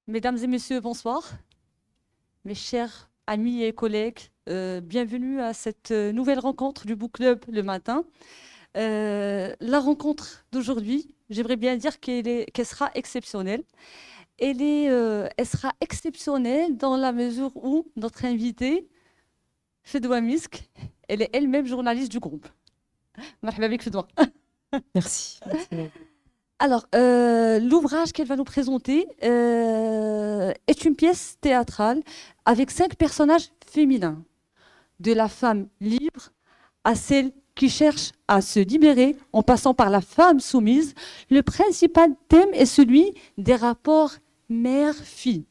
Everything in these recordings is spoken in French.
Mesdames et messieurs, bonsoir. Mes chers amis et collègues, bienvenue à cette nouvelle rencontre du Book Club le matin. La rencontre d'aujourd'hui, j'aimerais bien dire qu'elle sera exceptionnelle. Elle sera exceptionnelle dans la mesure où notre invitée, Fedwa Misk, elle est elle-même journaliste du groupe. Marhaba bik, Fedwa. Merci. Merci. Alors, l'ouvrage qu'elle va nous présenter est une pièce théâtrale avec 5 personnages féminins, de la femme libre à celle qui cherche à se libérer en passant par la femme soumise. Le principal thème est celui des rapports mère-fille.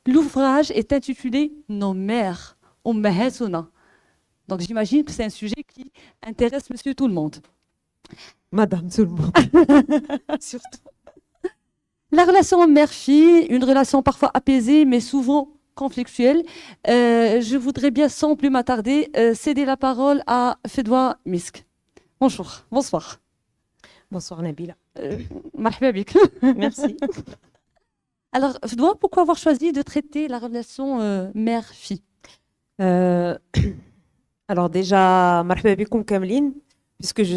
L'ouvrage est intitulé Nos mères, Ummahatuna. Donc j'imagine que c'est un sujet qui intéresse monsieur tout le monde. Madame tout le monde. Surtout. La relation mère-fille, une relation parfois apaisée, mais souvent conflictuelle. Je voudrais bien, sans plus m'attarder, céder la parole à Fedwa Misk. Bonjour, bonsoir. Bonsoir Nabila. Marhaba bik. Merci. Alors, Fedwa, pourquoi avoir choisi de traiter la relation mère-fille? Euh, alors déjà, marhaba bikoum kamlin, puisque je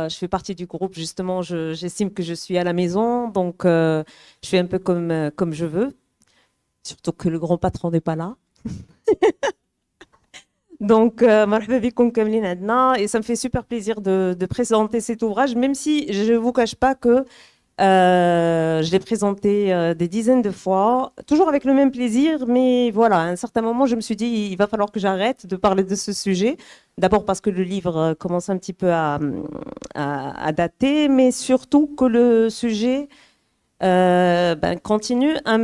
fais partie du groupe, justement, j'estime que je suis à la maison, donc je fais un peu comme je veux, surtout que le grand patron n'est pas là. Donc, marhaba bikoum kamlin adna, et ça me fait super plaisir de présenter cet ouvrage, même si je ne vous cache pas que je l'ai présenté des dizaines de fois, toujours avec le même plaisir, mais voilà, à un certain moment, je me suis dit, il va falloir que j'arrête de parler de ce sujet. D'abord parce que le livre commence un petit peu à dater, mais surtout que le sujet continue à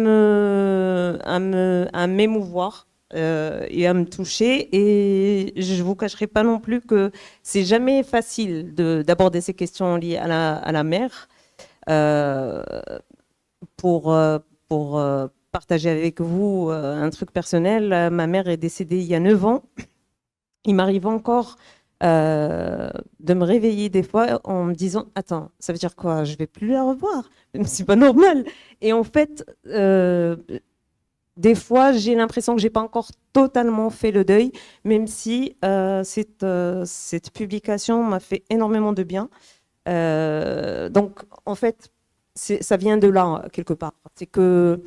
m'émouvoir et à me toucher. Et je ne vous cacherai pas non plus que c'est jamais facile d'aborder ces questions liées à la mère. Euh, pour partager avec vous un truc personnel, ma mère est décédée il y a 9 ans. Il m'arrive encore de me réveiller des fois en me disant « Attends, ça veut dire quoi? Je vais plus la revoir. C'est pas normal. » Et en fait, des fois, j'ai l'impression que j'ai pas encore totalement fait le deuil, même si cette publication m'a fait énormément de bien. Donc, en fait, ça vient de là, quelque part. C'est que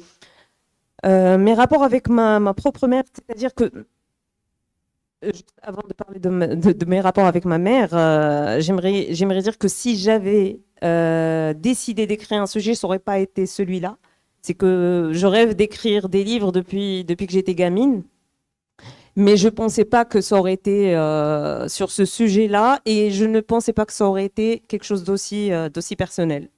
mes rapports avec ma propre mère, c'est-à-dire que, juste avant de parler de mes rapports avec ma mère, j'aimerais dire que si j'avais décidé d'écrire un sujet, ça n'aurait pas été celui-là. C'est que je rêve d'écrire des livres depuis que j'étais gamine. Mais je ne pensais pas que ça aurait été sur ce sujet-là et je ne pensais pas que ça aurait été quelque chose d'aussi personnel.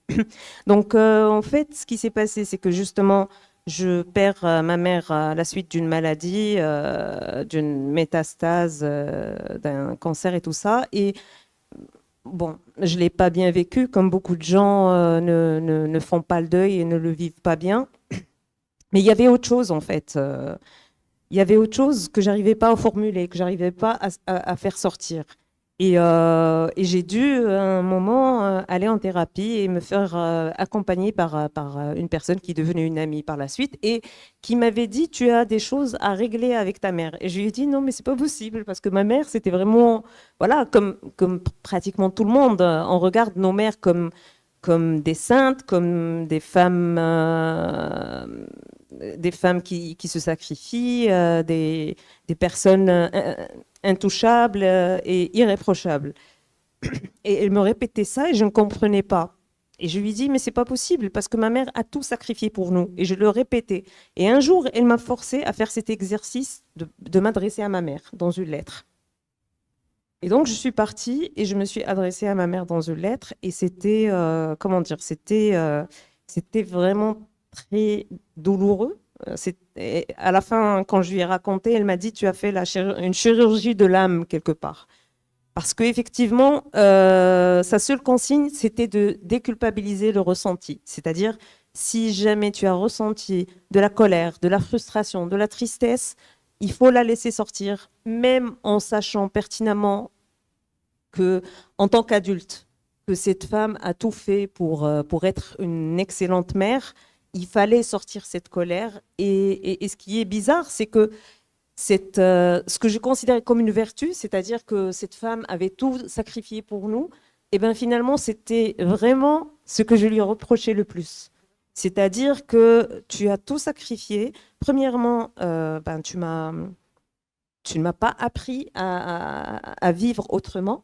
Donc, en fait, ce qui s'est passé, c'est que justement, je perds ma mère à la suite d'une maladie, d'une métastase, d'un cancer et tout ça. Et bon, je ne l'ai pas bien vécu, comme beaucoup de gens ne font pas le deuil et ne le vivent pas bien. Mais il y avait autre chose, en fait. Il y avait autre chose que j'arrivais pas à formuler, que j'arrivais pas à faire sortir. Et j'ai dû, à un moment, aller en thérapie et me faire accompagner par une personne qui est devenue une amie par la suite et qui m'avait dit, tu as des choses à régler avec ta mère. Et je lui ai dit, non, mais c'est pas possible parce que ma mère, c'était vraiment, voilà, comme pratiquement tout le monde, on regarde nos mères comme des saintes, comme des femmes qui se sacrifient, des personnes intouchables et irréprochables. Et elle me répétait ça et je ne comprenais pas. Et je lui dis, mais c'est pas possible parce que ma mère a tout sacrifié pour nous. Et je le répétais. Et un jour, elle m'a forcé à faire cet exercice de m'adresser à ma mère dans une lettre. Et donc, je suis partie et je me suis adressée à ma mère dans une lettre. Et c'était, comment dire, c'était vraiment très douloureux. À la fin, quand je lui ai raconté, elle m'a dit, tu as fait une chirurgie de l'âme quelque part. Parce qu'effectivement, sa seule consigne, c'était de déculpabiliser le ressenti. C'est-à-dire, si jamais tu as ressenti de la colère, de la frustration, de la tristesse, il faut la laisser sortir, même en sachant pertinemment que, en tant qu'adulte, que cette femme a tout fait pour être une excellente mère. il fallait sortir cette colère. Et ce qui est bizarre, c'est que ce que je considérais comme une vertu, c'est-à-dire que cette femme avait tout sacrifié pour nous, et bien finalement, c'était vraiment ce que je lui reprochais le plus. C'est-à-dire que tu as tout sacrifié. Premièrement, tu ne m'as pas appris à vivre autrement.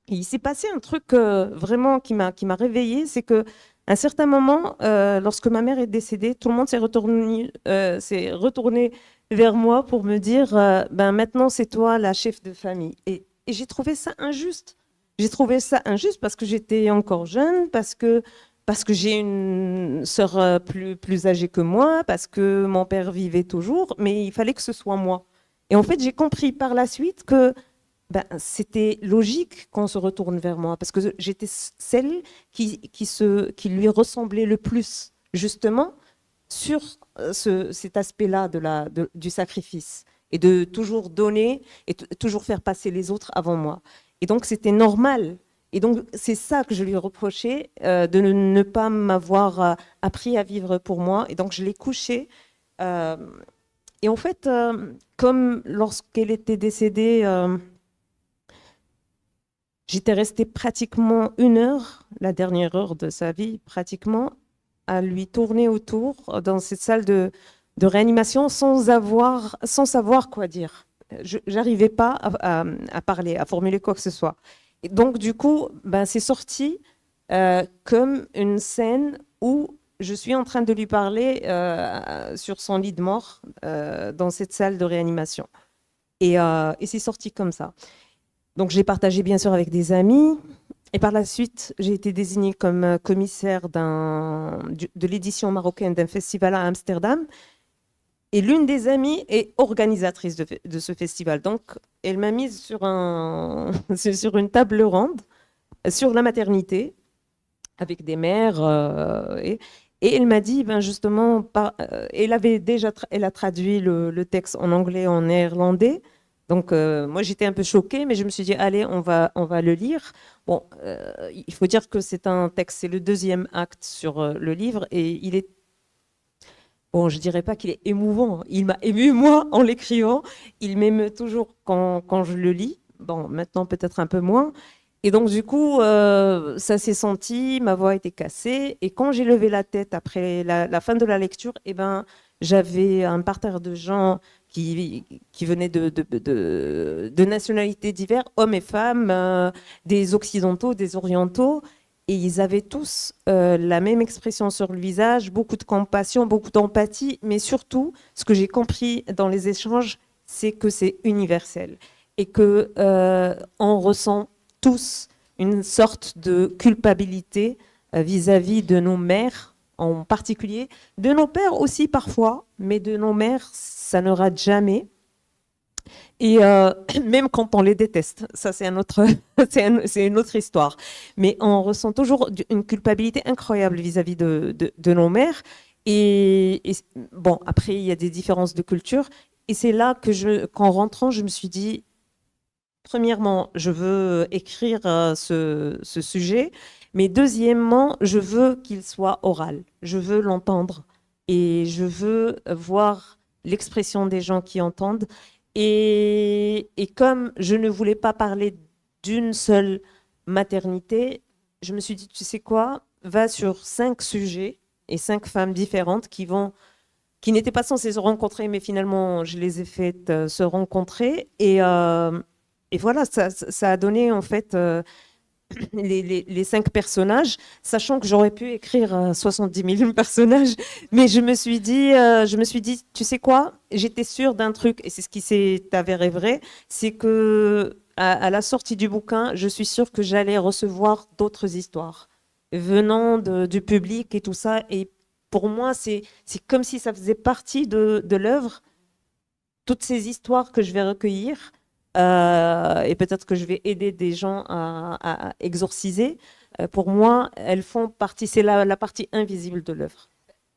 Et il s'est passé un truc vraiment qui m'a réveillée, c'est que à un certain moment, lorsque ma mère est décédée, tout le monde s'est retourné vers moi pour me dire maintenant c'est toi la chef de famille. Et j'ai trouvé ça injuste. J'ai trouvé ça injuste parce que j'étais encore jeune, parce que j'ai une sœur plus âgée que moi, parce que mon père vivait toujours, mais il fallait que ce soit moi. Et en fait, j'ai compris par la suite que c'était logique qu'on se retourne vers moi, parce que j'étais celle qui lui ressemblait le plus, justement, sur cet aspect-là du sacrifice, et de toujours donner, et toujours faire passer les autres avant moi. Et donc, c'était normal. Et donc, c'est ça que je lui reprochais, de ne pas m'avoir appris à vivre pour moi. Et donc, je l'ai couchée. Et en fait, comme lorsqu'elle était décédée, j'étais restée pratiquement 1 heure, la dernière heure de sa vie, pratiquement, à lui tourner autour dans cette salle de réanimation sans savoir quoi dire. Je n'arrivais pas à parler, à formuler quoi que ce soit. Et donc, du coup, c'est sorti comme une scène où je suis en train de lui parler sur son lit de mort dans cette salle de réanimation. Et c'est sorti comme ça. Donc, j'ai partagé bien sûr avec des amis. Et par la suite, j'ai été désignée comme commissaire de l'édition marocaine d'un festival à Amsterdam. Et l'une des amies est organisatrice de ce festival. Donc, elle m'a mise sur une table ronde sur la maternité avec des mères. Et elle m'a dit, justement, elle a traduit le texte en anglais, en néerlandais. Donc, moi, j'étais un peu choquée, mais je me suis dit, allez, on va le lire. Bon, il faut dire que c'est un texte, c'est le 2e acte sur le livre, et il est... Bon, je dirais pas qu'il est émouvant. Il m'a ému, moi, en l'écrivant. Il m'émeut toujours quand je le lis. Bon, maintenant, peut-être un peu moins. Et donc, du coup, ça s'est senti, ma voix était cassée. Et quand j'ai levé la tête après la fin de la lecture, j'avais un parterre de gens qui venaient de nationalités diverses, hommes et femmes, des occidentaux, des orientaux. Et ils avaient tous la même expression sur le visage, beaucoup de compassion, beaucoup d'empathie, mais surtout, ce que j'ai compris dans les échanges, c'est que c'est universel et que on ressent tous une sorte de culpabilité vis-à-vis de nos mères en particulier, de nos pères aussi parfois, mais de nos mères, ça ne rate jamais. Et même quand on les déteste, ça c'est c'est une autre histoire. Mais on ressent toujours une culpabilité incroyable vis-à-vis de nos mères. Et bon, après, il y a des différences de culture. Et c'est là qu'en rentrant, je me suis dit, premièrement, je veux écrire ce sujet. Mais deuxièmement, je veux qu'il soit oral. Je veux l'entendre. Et je veux voir l'expression des gens qui entendent. Et comme je ne voulais pas parler d'une seule maternité, je me suis dit, tu sais quoi, va sur 5 sujets et 5 femmes différentes qui n'étaient pas censées se rencontrer, mais finalement, je les ai faites se rencontrer. Et voilà, ça a donné en fait les 5 personnages, sachant que j'aurais pu écrire 70 000 personnages, mais je me suis dit, tu sais quoi, j'étais sûre d'un truc, et c'est ce qui s'est avéré vrai, c'est que à la sortie du bouquin, je suis sûre que j'allais recevoir d'autres histoires venant du public et tout ça, et pour moi, c'est comme si ça faisait partie de l'œuvre, toutes ces histoires que je vais recueillir. Et peut-être que je vais aider des gens à exorciser. Pour moi, elles font partie, c'est la partie invisible de l'œuvre.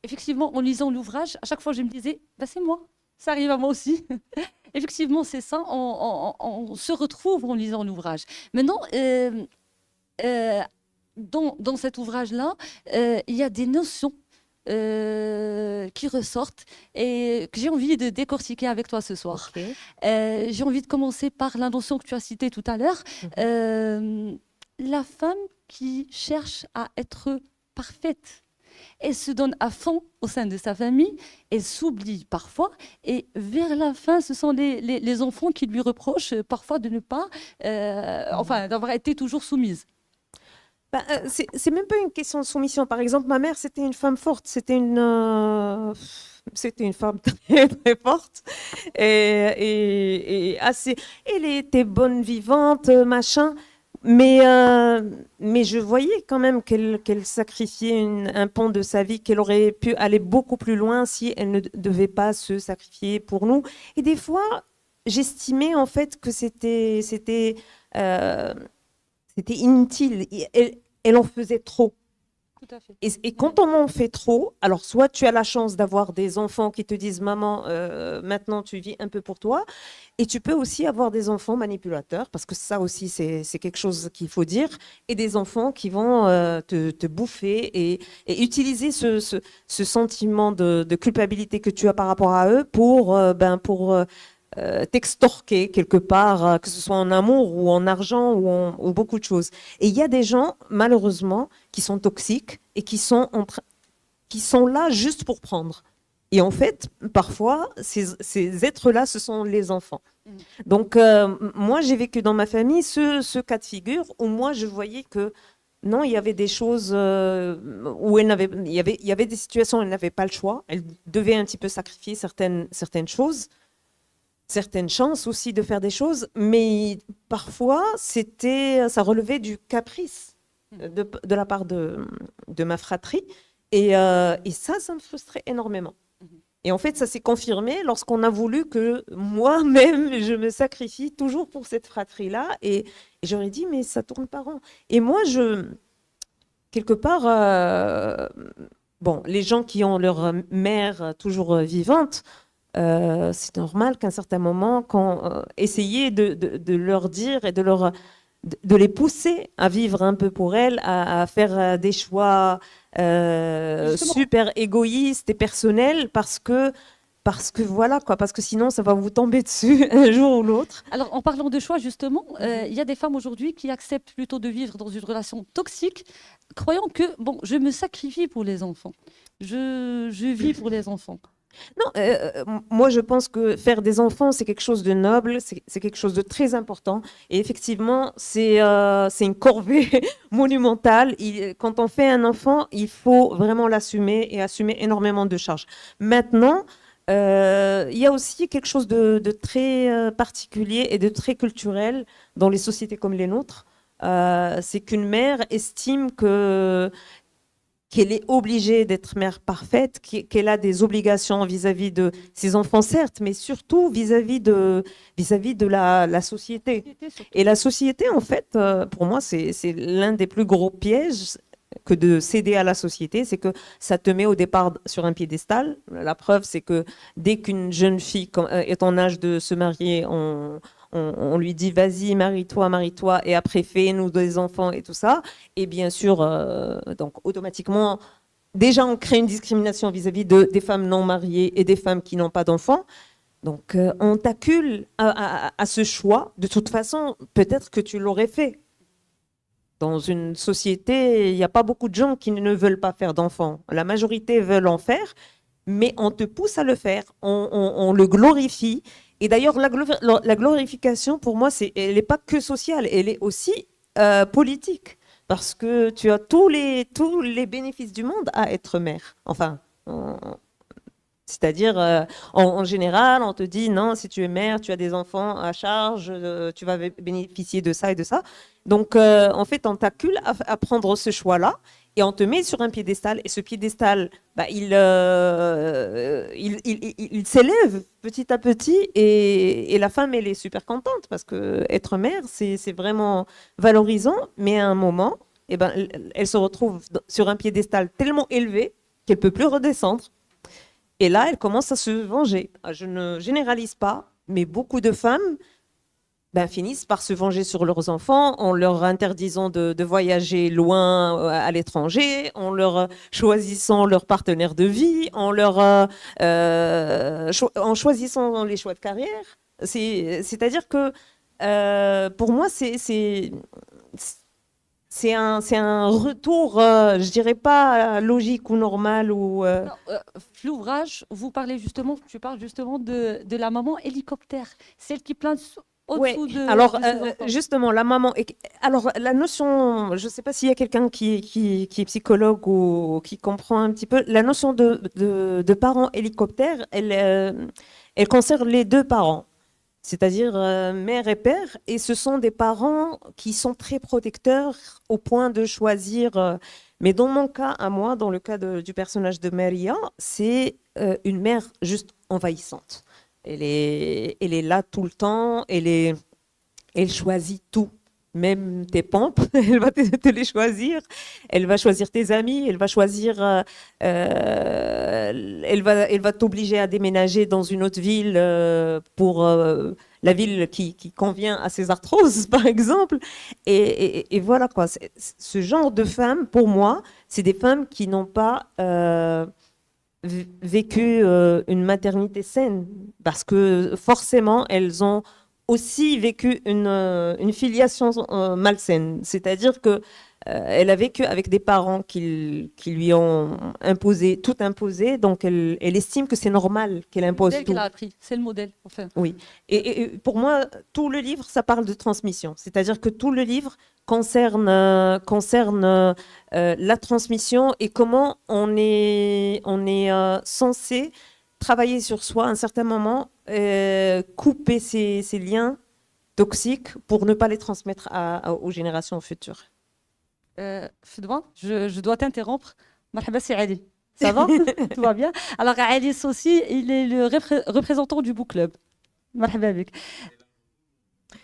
Effectivement, en lisant l'ouvrage, à chaque fois, je me disais, c'est moi, ça arrive à moi aussi. Effectivement, c'est ça, on se retrouve en lisant l'ouvrage. Maintenant, dans cet ouvrage-là, il y a des notions qui ressortent et que j'ai envie de décortiquer avec toi ce soir. Ok. J'ai envie de commencer par la notion que tu as citée tout à l'heure. La femme qui cherche à être parfaite. Elle se donne à fond au sein de sa famille, elle s'oublie parfois, et vers la fin, ce sont les enfants qui lui reprochent parfois de ne pas, enfin, d'avoir été toujours soumise. C'est même pas une question de soumission. Par exemple, ma mère, c'était une femme forte, c'était une femme très, très forte et assez. Elle était bonne vivante, machin. Mais je voyais quand même qu'elle sacrifiait un pan de sa vie, qu'elle aurait pu aller beaucoup plus loin si elle ne devait pas se sacrifier pour nous. Et des fois, j'estimais en fait que c'était inutile. Elle en faisait trop. Tout à fait. Et quand on en fait trop, alors soit tu as la chance d'avoir des enfants qui te disent maman, maintenant tu vis un peu pour toi, et tu peux aussi avoir des enfants manipulateurs, parce que ça aussi c'est quelque chose qu'il faut dire, et des enfants qui vont te bouffer et utiliser ce sentiment de culpabilité que tu as par rapport à eux pour t'extorquer quelque part, que ce soit en amour ou en argent ou beaucoup de choses. Et il y a des gens, malheureusement, qui sont toxiques et qui sont là juste pour prendre. Et en fait, parfois, ces êtres-là, ce sont les enfants. Donc, moi, j'ai vécu dans ma famille ce cas de figure où moi, je voyais que non, il y avait des choses où il y avait des situations où elle n'avait pas le choix. Elle devait un petit peu sacrifier certaines choses, certaines chances aussi de faire des choses, mais parfois, ça relevait du caprice de la part de ma fratrie. Et ça me frustrait énormément. Et en fait, ça s'est confirmé lorsqu'on a voulu que moi-même, je me sacrifie toujours pour cette fratrie-là. Et j'aurais dit, mais ça tourne pas rond. Et moi, quelque part, bon, les gens qui ont leur mère toujours vivante, c'est normal qu'à un certain moment, quand essayer de leur dire et de les pousser à vivre un peu pour elles, à faire des choix super égoïstes et personnels, parce que voilà quoi, parce que sinon ça va vous tomber dessus un jour ou l'autre. Alors, en parlant de choix, justement, il y a des femmes aujourd'hui qui acceptent plutôt de vivre dans une relation toxique, croyant que, bon, je me sacrifie pour les enfants. Je vis pour les enfants. Non, moi je pense que faire des enfants, c'est quelque chose de noble, c'est quelque chose de très important. Et effectivement, c'est une corvée monumentale. Quand on fait un enfant, il faut vraiment l'assumer et assumer énormément de charges. Maintenant, il y a aussi quelque chose de très particulier et de très culturel dans les sociétés comme les nôtres. C'est qu'une mère estime qu'elle est obligée d'être mère parfaite, qu'elle a des obligations vis-à-vis de ses enfants, certes, mais surtout vis-à-vis de la société. Et la société, en fait, pour moi, c'est l'un des plus gros pièges que de céder à la société, c'est que ça te met au départ sur un piédestal. La preuve, c'est que dès qu'une jeune fille est en âge de se marier, on lui dit vas-y, marie-toi, et après fais-nous des enfants et tout ça. Et bien sûr, donc automatiquement, déjà on crée une discrimination vis-à-vis des femmes non mariées et des femmes qui n'ont pas d'enfants. Donc on t'accule à ce choix. De toute façon, peut-être que tu l'aurais fait. Dans une société, il n'y a pas beaucoup de gens qui ne veulent pas faire d'enfants. La majorité veulent en faire, mais on te pousse à le faire. On le glorifie. Et d'ailleurs, la glorification, pour moi, elle n'est pas que sociale, elle est aussi politique. Parce que tu as tous les bénéfices du monde à être mère. Enfin, c'est-à-dire, en général, on te dit, non, si tu es mère, tu as des enfants à charge, tu vas bénéficier de ça et de ça. Donc, en fait, on t'accule à prendre ce choix-là. Et on te met sur un piédestal, et ce piédestal, bah, il s'élève petit à petit, et la femme, elle est super contente, parce que être mère, c'est vraiment valorisant, mais à un moment, eh ben, elle se retrouve sur un piédestal tellement élevé qu'elle ne peut plus redescendre. Et là, elle commence à se venger. Je ne généralise pas, mais beaucoup de femmes ben, finissent par se venger sur leurs enfants en leur interdisant de voyager loin à l'étranger, en leur choisissant leur partenaire de vie, en choisissant les choix de carrière. C'est-à-dire que pour moi, c'est un retour, je dirais pas logique ou normal ou. Non, l'ouvrage, tu parles justement de la maman hélicoptère, celle qui plane Ouais. au-dessous Alors de ses enfants. justement, la maman. Alors la notion, je ne sais pas s'il y a quelqu'un qui est psychologue ou qui comprend un petit peu la notion de parents hélicoptères. Elle concerne les deux parents, c'est-à-dire mère et père, et ce sont des parents qui sont très protecteurs au point de choisir. Mais dans mon cas, à moi, dans le cas du personnage de Maria, c'est une mère juste envahissante. Elle est là tout le temps, elle choisit tout. Même tes pompes, elle va te les choisir. Elle va choisir tes amis, elle va choisir. Elle va t'obliger à déménager dans une autre ville pour la ville qui convient à ses arthroses, par exemple. Et voilà quoi. Ce genre de femmes, pour moi, c'est des femmes qui n'ont pas vécu une maternité saine, parce que forcément, elles ont aussi vécu une filiation malsaine. C'est-à-dire que elle a vécu avec des parents qui lui ont imposé, tout imposé, donc elle estime que c'est normal qu'elle Le impose modèle tout. qu'elle a appris, c'est le modèle, enfin. Oui. Et pour moi, tout le livre, ça parle de transmission. C'est-à-dire que tout le livre concerne la transmission et comment on est censé travailler sur soi à un certain moment, couper ces liens toxiques pour ne pas les transmettre aux générations futures. Fedouin, je dois t'interrompre. Marhaba, c'est Ali. Ça va? Tout va bien? Alors, Ali Sossi, il est le représentant du book club. Marhaba avec.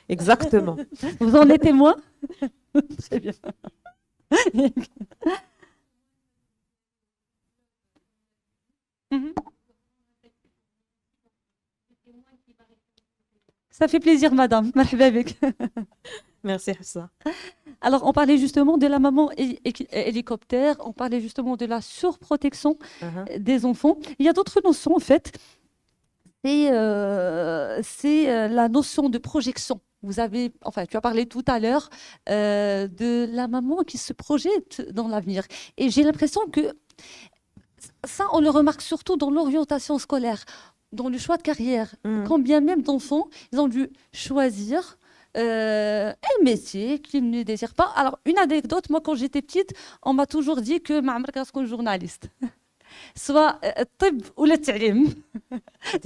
Exactement. Vous en êtes témoin? Très bien. Mhm. Ça fait plaisir, madame. Marhaba avec. Merci, Hafsa. Alors, on parlait justement de la maman hélicoptère, on parlait justement de la surprotection des enfants. Il y a d'autres notions, en fait. C'est la notion de projection. Tu as parlé tout à l'heure de la maman qui se projette dans l'avenir. Et j'ai l'impression que ça, on le remarque surtout dans l'orientation scolaire, dans le choix de carrière. Quand bien même d'enfants, ils ont dû choisir un métier qu'ils ne désirent pas. Alors, une anecdote, moi, quand j'étais petite, on m'a toujours dit que ma mère est journaliste. Soit طب ou le تعليم.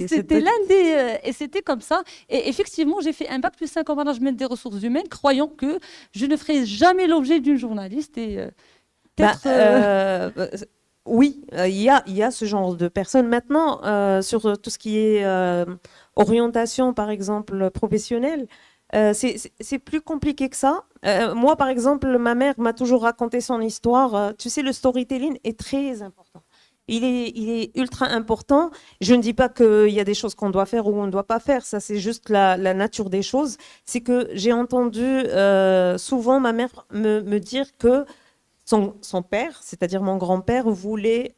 C'était l'un des... et c'était comme ça. Et effectivement, j'ai fait un bac plus 5 en management des ressources humaines, croyant que je ne ferais jamais l'objet d'une journaliste. Et peut-être... oui, il y a ce genre de personnes. Maintenant, sur tout ce qui est orientation, par exemple, professionnelle, c'est plus compliqué que ça. Moi, par exemple, ma mère m'a toujours raconté son histoire. Tu sais, le storytelling est très important. Il est ultra important. Je ne dis pas qu'il y a des choses qu'on doit faire ou on ne doit pas faire. Ça, c'est juste la nature des choses. C'est que j'ai entendu souvent ma mère me dire que son père, c'est-à-dire mon grand-père, voulait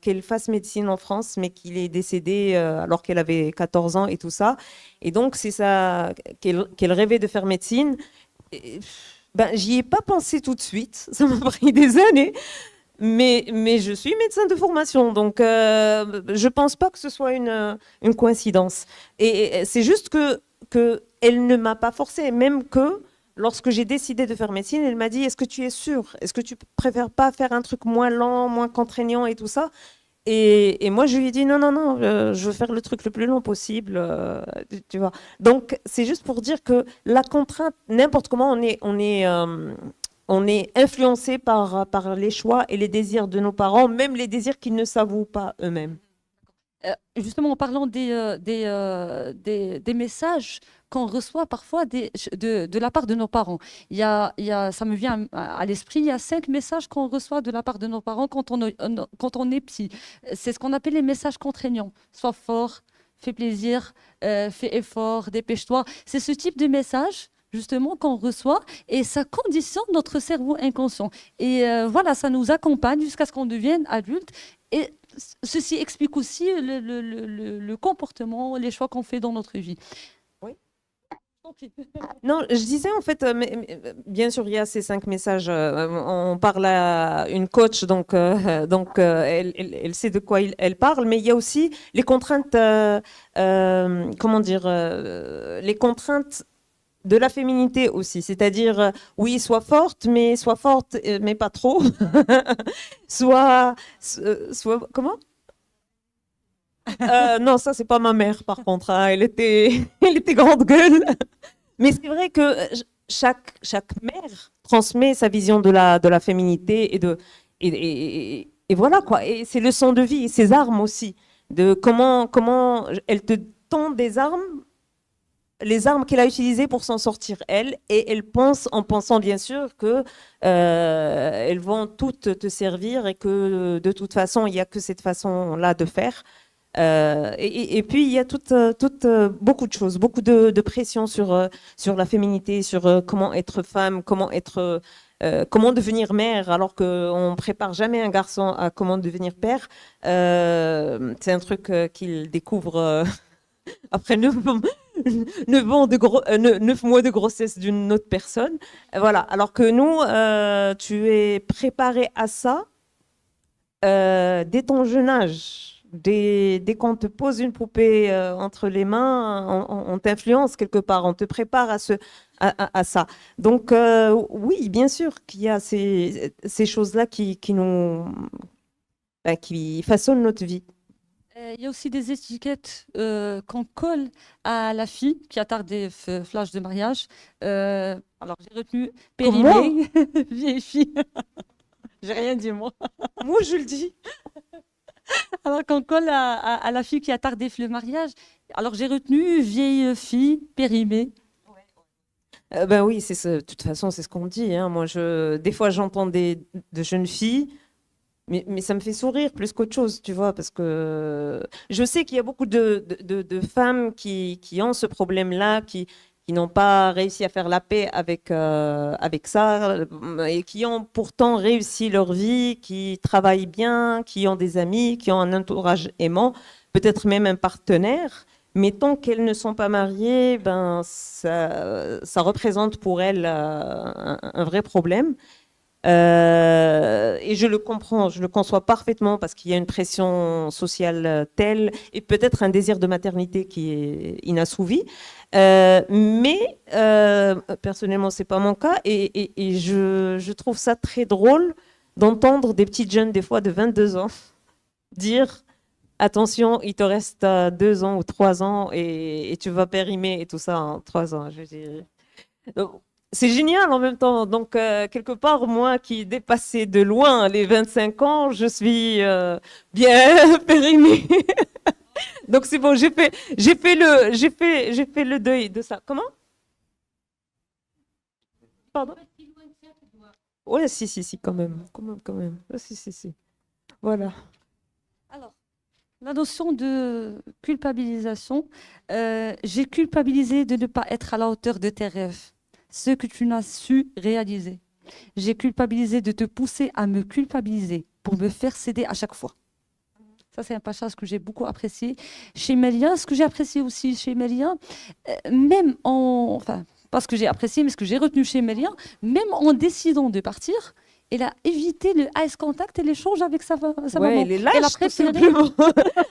qu'elle fasse médecine en France, mais qu'il est décédé alors qu'elle avait 14 ans et tout ça. Et donc, c'est ça qu'elle rêvait de faire médecine. J'y ai pas pensé tout de suite. Ça m'a pris des années. Mais je suis médecin de formation, donc je pense pas que ce soit une coïncidence. Et c'est juste que elle ne m'a pas forcée, même que lorsque j'ai décidé de faire médecine, elle m'a dit: est-ce que tu es sûre? Est-ce que tu préfères pas faire un truc moins lent, moins contraignant et tout ça? Et moi, je lui ai dit: non, non, non, je veux faire le truc le plus long possible, tu vois. Donc, c'est juste pour dire que la contrainte, n'importe comment, on est influencé par les choix et les désirs de nos parents, même les désirs qu'ils ne s'avouent pas eux-mêmes. Justement, en parlant des messages qu'on reçoit parfois de la part de nos parents, ça me vient à l'esprit, il y a 5 messages qu'on reçoit de la part de nos parents quand on est petit. C'est ce qu'on appelle les messages contraignants. Sois fort, fais plaisir, fais effort, dépêche-toi. C'est ce type de message justement qu'on reçoit et ça conditionne notre cerveau inconscient. Et voilà, ça nous accompagne jusqu'à ce qu'on devienne adulte. Et ceci explique aussi le comportement, les choix qu'on fait dans notre vie. Oui. Non, je disais en fait, bien sûr, il y a ces 5 messages. On parle à une coach, donc, elle sait de quoi elle parle, mais il y a aussi les contraintes, comment dire, les contraintes de la féminité aussi, c'est-à-dire, oui, sois forte, mais pas trop. Comment? Non, ça, c'est pas ma mère, par contre, hein. Elle était grande gueule. Mais c'est vrai que chaque mère transmet sa vision de la féminité et voilà, quoi. Et ses leçons de vie, et ses armes aussi, de comment elle te tend des armes, les armes qu'elle a utilisées pour s'en sortir, elle, et elle pense, en pensant bien sûr que elles vont toutes te servir et que de toute façon, il n'y a que cette façon-là de faire. Et puis, il y a beaucoup de choses, beaucoup de pression sur la féminité, sur comment être femme, comment devenir mère, alors qu'on ne prépare jamais un garçon à comment devenir père. C'est un truc qu'il découvre après 9 mois de grossesse d'une autre personne. Voilà. Alors que nous, tu es préparé à ça dès ton jeune âge. Dès qu'on te pose une poupée entre les mains, on t'influence quelque part, on te prépare à ça. Donc, oui, bien sûr qu'il y a ces choses-là qui façonnent notre vie. Il y a aussi des étiquettes qu'on colle à la fille qui a tardé flash de mariage. Alors, j'ai retenu périmée, vieille fille. J'ai rien dit, moi. Moi, je le dis. Alors qu'on colle à la fille qui a tardé le mariage. Alors, j'ai retenu vieille fille, périmée. Ben oui, de toute façon, c'est ce qu'on dit, hein. Moi, des fois, j'entends de jeunes filles. Mais ça me fait sourire plus qu'autre chose, tu vois, parce que je sais qu'il y a beaucoup de femmes qui ont ce problème-là, qui n'ont pas réussi à faire la paix avec ça, et qui ont pourtant réussi leur vie, qui travaillent bien, qui ont des amis, qui ont un entourage aimant, peut-être même un partenaire. Mais tant qu'elles ne sont pas mariées, ben, ça représente pour elles un vrai problème. Et je le comprends, je le conçois parfaitement parce qu'il y a une pression sociale telle et peut-être un désir de maternité qui est inassouvi. Mais personnellement, c'est pas mon cas et je trouve ça très drôle d'entendre des petites jeunes, des fois de 22 ans, dire attention, il te reste 2 ans ou 3 ans et tu vas périmer et tout ça en 3 ans. Je dis. Donc, c'est génial en même temps. Donc, quelque part, moi qui dépassais de loin les 25 ans, je suis bien périmée. Donc, c'est bon, j'ai fait le deuil de ça. Comment? Pardon? Ouais, si, quand même. Quand même. Si. Voilà. Alors, la notion de culpabilisation, j'ai culpabilisé de ne pas être à la hauteur de tes rêves, ce que tu n'as su réaliser. J'ai culpabilisé de te pousser à me culpabiliser pour me faire céder à chaque fois. Ça, c'est un passage que j'ai beaucoup apprécié chez Mélia. Ce que j'ai apprécié aussi chez Mélia, enfin, pas ce que j'ai apprécié, mais ce que j'ai retenu chez Mélia, même en décidant de partir, elle a évité le eye contact et l'échange avec sa maman. Elle est lâche, elle a préféré...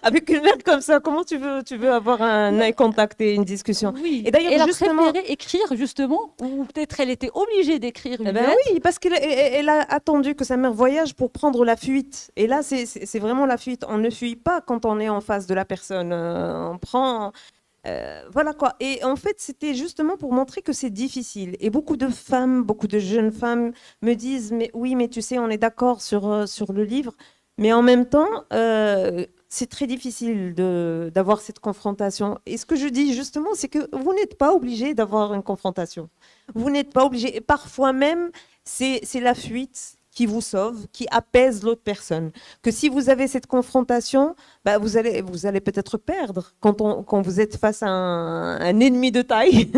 Avec une mère comme ça, comment tu veux avoir un eye contact et une discussion? Oui. Et d'ailleurs, elle a préféré écrire justement, ou peut-être elle était obligée d'écrire une lettre. Oui, parce qu'elle a attendu que sa mère voyage pour prendre la fuite. Et là, c'est vraiment la fuite. On ne fuit pas quand on est en face de la personne. On prend... voilà quoi. Et en fait, c'était justement pour montrer que c'est difficile. Et beaucoup de femmes, beaucoup de jeunes femmes me disent mais oui, mais tu sais, on est d'accord sur le livre, mais en même temps, c'est très difficile d'avoir cette confrontation. Et ce que je dis justement, c'est que vous n'êtes pas obligé d'avoir une confrontation. Vous n'êtes pas obligé. Et parfois même, c'est la fuite qui vous sauve, qui apaise l'autre personne. Que si vous avez cette confrontation, bah, vous allez peut-être perdre quand vous êtes face à un ennemi de taille,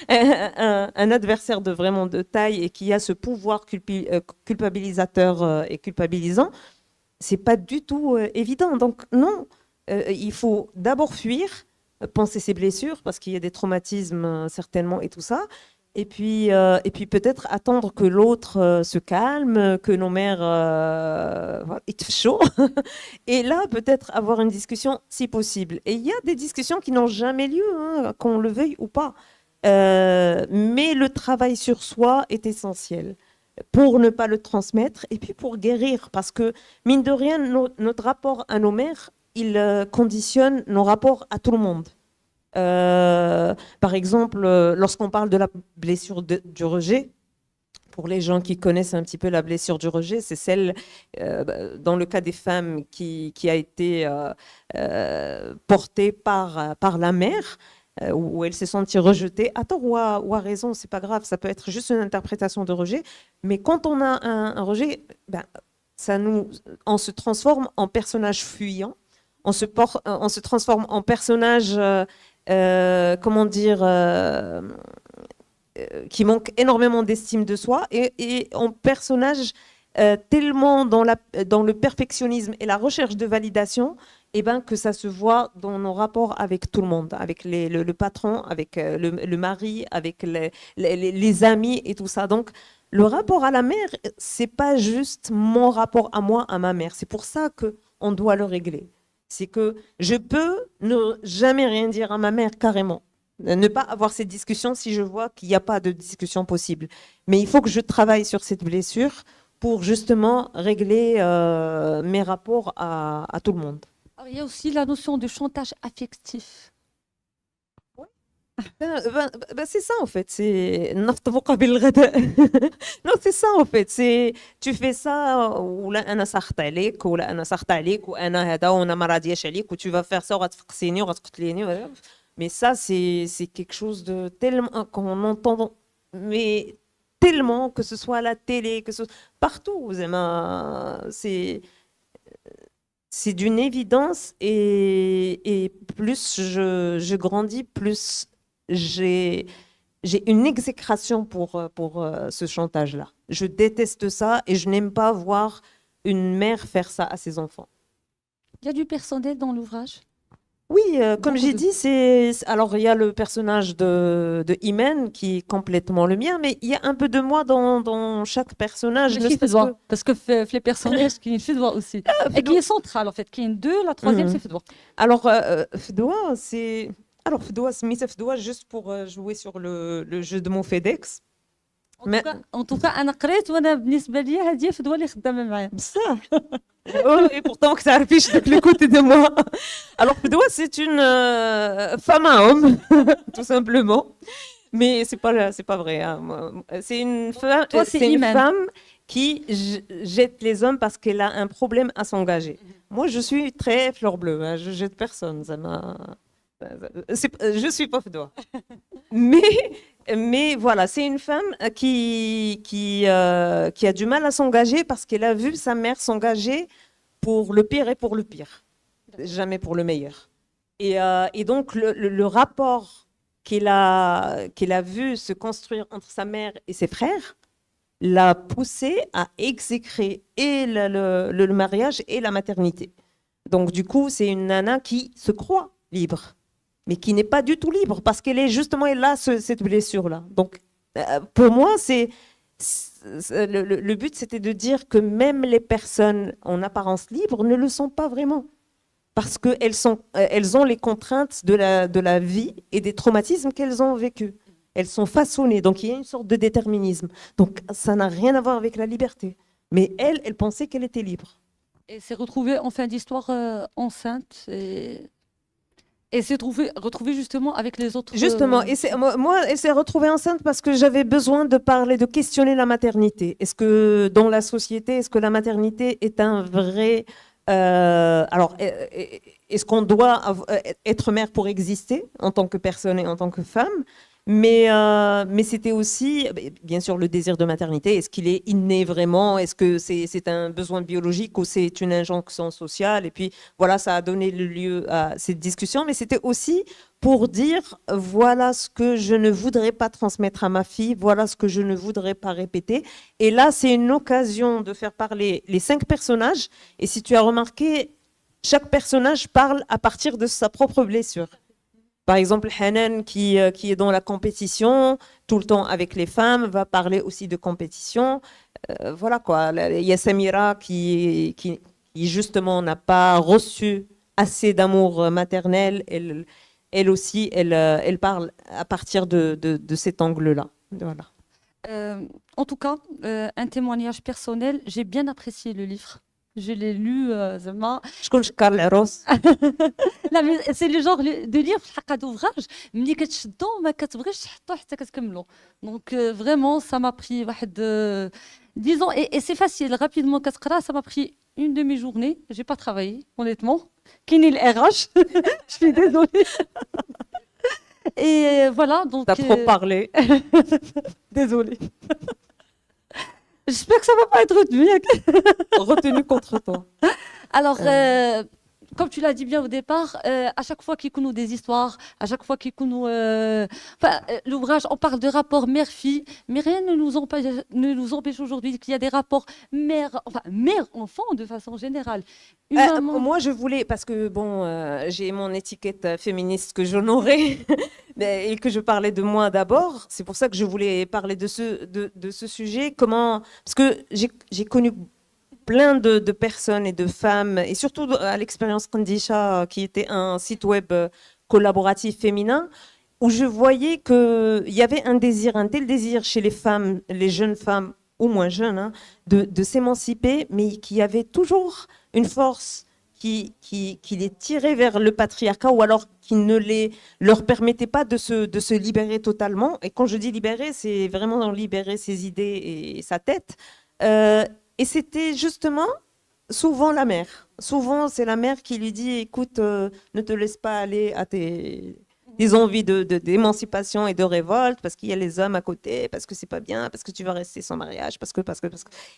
un adversaire vraiment de taille et qui a ce pouvoir culpabilisateur et culpabilisant. C'est pas du tout évident. Donc non, il faut d'abord fuir, penser ses blessures parce qu'il y a des traumatismes certainement et tout ça. Et puis peut-être attendre que l'autre se calme, que nos mères il fait chaud. Et là, peut-être avoir une discussion si possible. Et il y a des discussions qui n'ont jamais lieu, hein, qu'on le veuille ou pas. Mais le travail sur soi est essentiel pour ne pas le transmettre et puis pour guérir. Parce que, mine de rien, notre rapport à nos mères, il conditionne nos rapports à tout le monde. Par exemple, lorsqu'on parle de la blessure du rejet, pour les gens qui connaissent un petit peu la blessure du rejet, c'est celle, dans le cas des femmes, qui a été portée par la mère, où elle s'est sentie rejetée, à tort ou à raison, c'est pas grave, ça peut être juste une interprétation de rejet, mais quand on a un rejet, ben, on se transforme en personnage fuyant, on se transforme en personnage, comment dire, qui manque énormément d'estime de soi et en personnage tellement dans le perfectionnisme et la recherche de validation, eh ben, que ça se voit dans nos rapports avec tout le monde, avec le patron, avec le mari, avec les amis et tout ça. Donc, le rapport à la mère, c'est pas juste mon rapport à moi, à ma mère. C'est pour ça qu'on doit le régler. C'est que je peux ne jamais rien dire à ma mère, carrément. Ne pas avoir cette discussion si je vois qu'il n'y a pas de discussion possible. Mais il faut que je travaille sur cette blessure pour justement régler mes rapports à tout le monde. Alors, il y a aussi la notion de chantage affectif. C'est ça en fait, c'est non c'est ça en fait, c'est tu fais ça ولا انا سخط عليك ولا انا سخط عليك وانا هذا وانا ما راضياش عليك tu vas faire ça وغتفقسيني وغتقتليني. Mais ça c'est quelque chose de tellement qu'on entend, mais tellement, que ce soit à la télé, que ce soit partout, c'est d'une évidence et plus je grandis, plus j'ai une exécration pour ce chantage-là. Je déteste ça et je n'aime pas voir une mère faire ça à ses enfants. Il y a du personnel dans l'ouvrage? Oui, comme j'ai dit, alors il y a le personnage de Imen qui est complètement le mien, mais il y a un peu de moi dans chaque personnage. Parce que les personnages qui sont Fedwa aussi. Et qui est central en fait, qui est deux, la troisième c'est Fedwa. Alors Fedwa, c'est... Alors Fedwa, c'est Fedwa juste pour jouer sur le jeu de mots FedEx. En tout cas, أنا قريت وأنا بالنسبة لي هذه فدوى اللي خدامة معايا. بصح. Et pourtant que ça affiche de le côté de moi. Alors Fedwa, c'est une femme à homme, tout simplement. Mais c'est pas vrai. Hein. C'est une femme. Toi, c'est une femme qui jette les hommes parce qu'elle a un problème à s'engager. Moi, je suis très fleur bleue. Hein. Je jette personne. Je suis pas Fedwa. Mais voilà, c'est une femme qui a du mal à s'engager parce qu'elle a vu sa mère s'engager pour le pire et pour le pire, jamais pour le meilleur. Et donc le rapport qu'elle a vu se construire entre sa mère et ses frères l'a poussée à exécrer et le mariage et la maternité. Donc du coup, c'est une nana qui se croit libre, mais qui n'est pas du tout libre parce qu'elle est justement, elle a cette blessure-là. Donc, pour moi, le but, c'était de dire que même les personnes en apparence libres ne le sont pas vraiment. Parce qu'elles ont les contraintes de la vie et des traumatismes qu'elles ont vécus. Elles sont façonnées, donc il y a une sorte de déterminisme. Donc, ça n'a rien à voir avec la liberté. Mais elle pensait qu'elle était libre. Et s'est retrouvée en fin d'histoire enceinte et s'est retrouvée justement avec les autres. Justement, moi, elle s'est retrouvée enceinte parce que j'avais besoin de questionner la maternité. Est-ce que dans la société, est-ce que la maternité est un vrai... alors, est-ce qu'on doit être mère pour exister en tant que personne et en tant que femme? Mais c'était aussi, bien sûr, le désir de maternité. Est-ce qu'il est inné vraiment? Est-ce que c'est un besoin biologique ou c'est une injonction sociale? Et puis, voilà, ça a donné lieu à cette discussion. Mais c'était aussi pour dire, voilà ce que je ne voudrais pas transmettre à ma fille, voilà ce que je ne voudrais pas répéter. Et là, c'est une occasion de faire parler les 5 personnages. Et si tu as remarqué, chaque personnage parle à partir de sa propre blessure. Par exemple, Hanan, qui est dans la compétition, tout le temps avec les femmes, va parler aussi de compétition. Voilà quoi. Il y a Samira qui justement n'a pas reçu assez d'amour maternel. Elle aussi, elle parle à partir de cet angle-là. Voilà. En tout cas, un témoignage personnel, j'ai bien apprécié le livre. Je l'ai lu, زعما. شكون شكر العروس؟ لا مي سي لو جونغ دو ليف في الحق دوفراج ملي كتشدو ما كتبغيش تحطو حتى كتكملو دونك فريمون ça m'a pris واحد disons et c'est facile rapidement كتقرا ça m'a pris une demi-journée j'ai pas travaillé honnêtement كاينين الRH je suis désolée et voilà donc T'as trop parlé. désolée j'espère que ça va pas être retenu Retenu contre toi. Alors, comme tu l'as dit bien au départ, à chaque fois qu'il nous des histoires, à chaque fois qu'il nous... l'ouvrage, on parle de rapports mère-fille, mais rien ne nous empêche aujourd'hui qu'il y a des rapports mère-enfant de façon générale. Moi, je voulais, parce que bon, j'ai mon étiquette féministe que j'honorais et que je parlais de moi d'abord. C'est pour ça que je voulais parler de ce sujet. Parce que j'ai connu plein de personnes et de femmes, et surtout à l'expérience Kandisha, qui était un site web collaboratif féminin, où je voyais qu'il y avait un tel désir chez les femmes, les jeunes femmes, ou moins jeunes, hein, de s'émanciper, mais qu'il y avait toujours une force qui les tirait vers le patriarcat, ou alors qui ne leur permettait pas de se libérer totalement. Et quand je dis libérer, c'est vraiment libérer ses idées et sa tête. Et c'était justement souvent la mère. Souvent, c'est la mère qui lui dit, écoute, ne te laisse pas aller à tes envies d'émancipation et de révolte, parce qu'il y a les hommes à côté, parce que c'est pas bien, parce que tu vas rester sans mariage, parce que.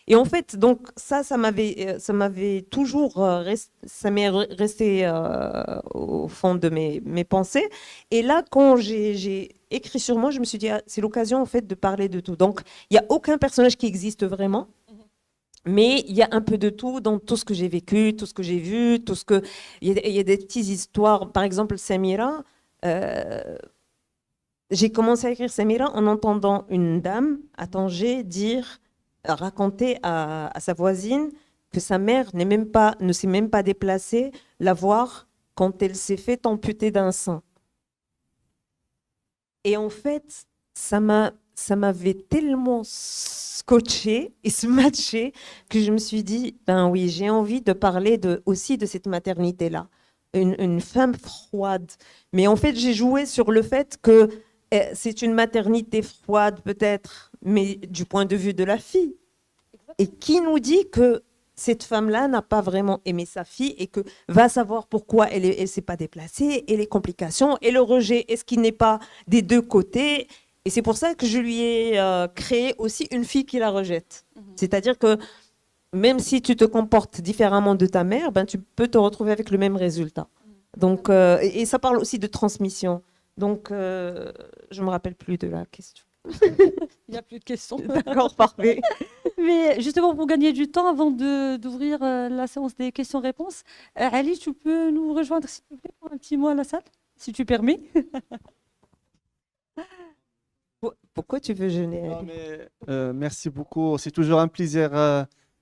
Et en fait, donc ça m'avait toujours ça m'est resté au fond de mes pensées. Et là, quand j'ai écrit sur moi, je me suis dit, ah, c'est l'occasion en fait de parler de tout. Donc, il y a aucun personnage qui existe vraiment. Mais il y a un peu de tout dans tout ce que j'ai vécu, tout ce que j'ai vu, il y a des petites histoires. Par exemple, Samira, j'ai commencé à écrire Samira en entendant une dame à Tanger raconter à sa voisine que sa mère ne s'est même pas déplacée la voir quand elle s'est fait amputer d'un sein. Et en fait, ça m'avait tellement scotché et matché que je me suis dit, ben oui, j'ai envie de parler aussi de cette maternité-là. Une femme froide. Mais en fait, j'ai joué sur le fait que c'est une maternité froide peut-être, mais du point de vue de la fille. Et qui nous dit que cette femme-là n'a pas vraiment aimé sa fille et que va savoir pourquoi elle s'est pas déplacée, et les complications, et le rejet, est-ce qu'il n'est pas des deux côtés? Et c'est pour ça que je lui ai créé aussi une fille qui la rejette. C'est-à-dire que même si tu te comportes différemment de ta mère, ben, tu peux te retrouver avec le même résultat. Donc, et ça parle aussi de transmission. Donc, je ne me rappelle plus de la question. Il n'y a plus de questions. D'accord, parfait. Mais justement, pour gagner du temps, avant d'ouvrir la séance des questions-réponses, Ali, tu peux nous rejoindre, s'il te plaît, pour un petit mot à la salle, si tu permets. Pourquoi tu veux jeûner? Non, mais, merci beaucoup. C'est toujours un plaisir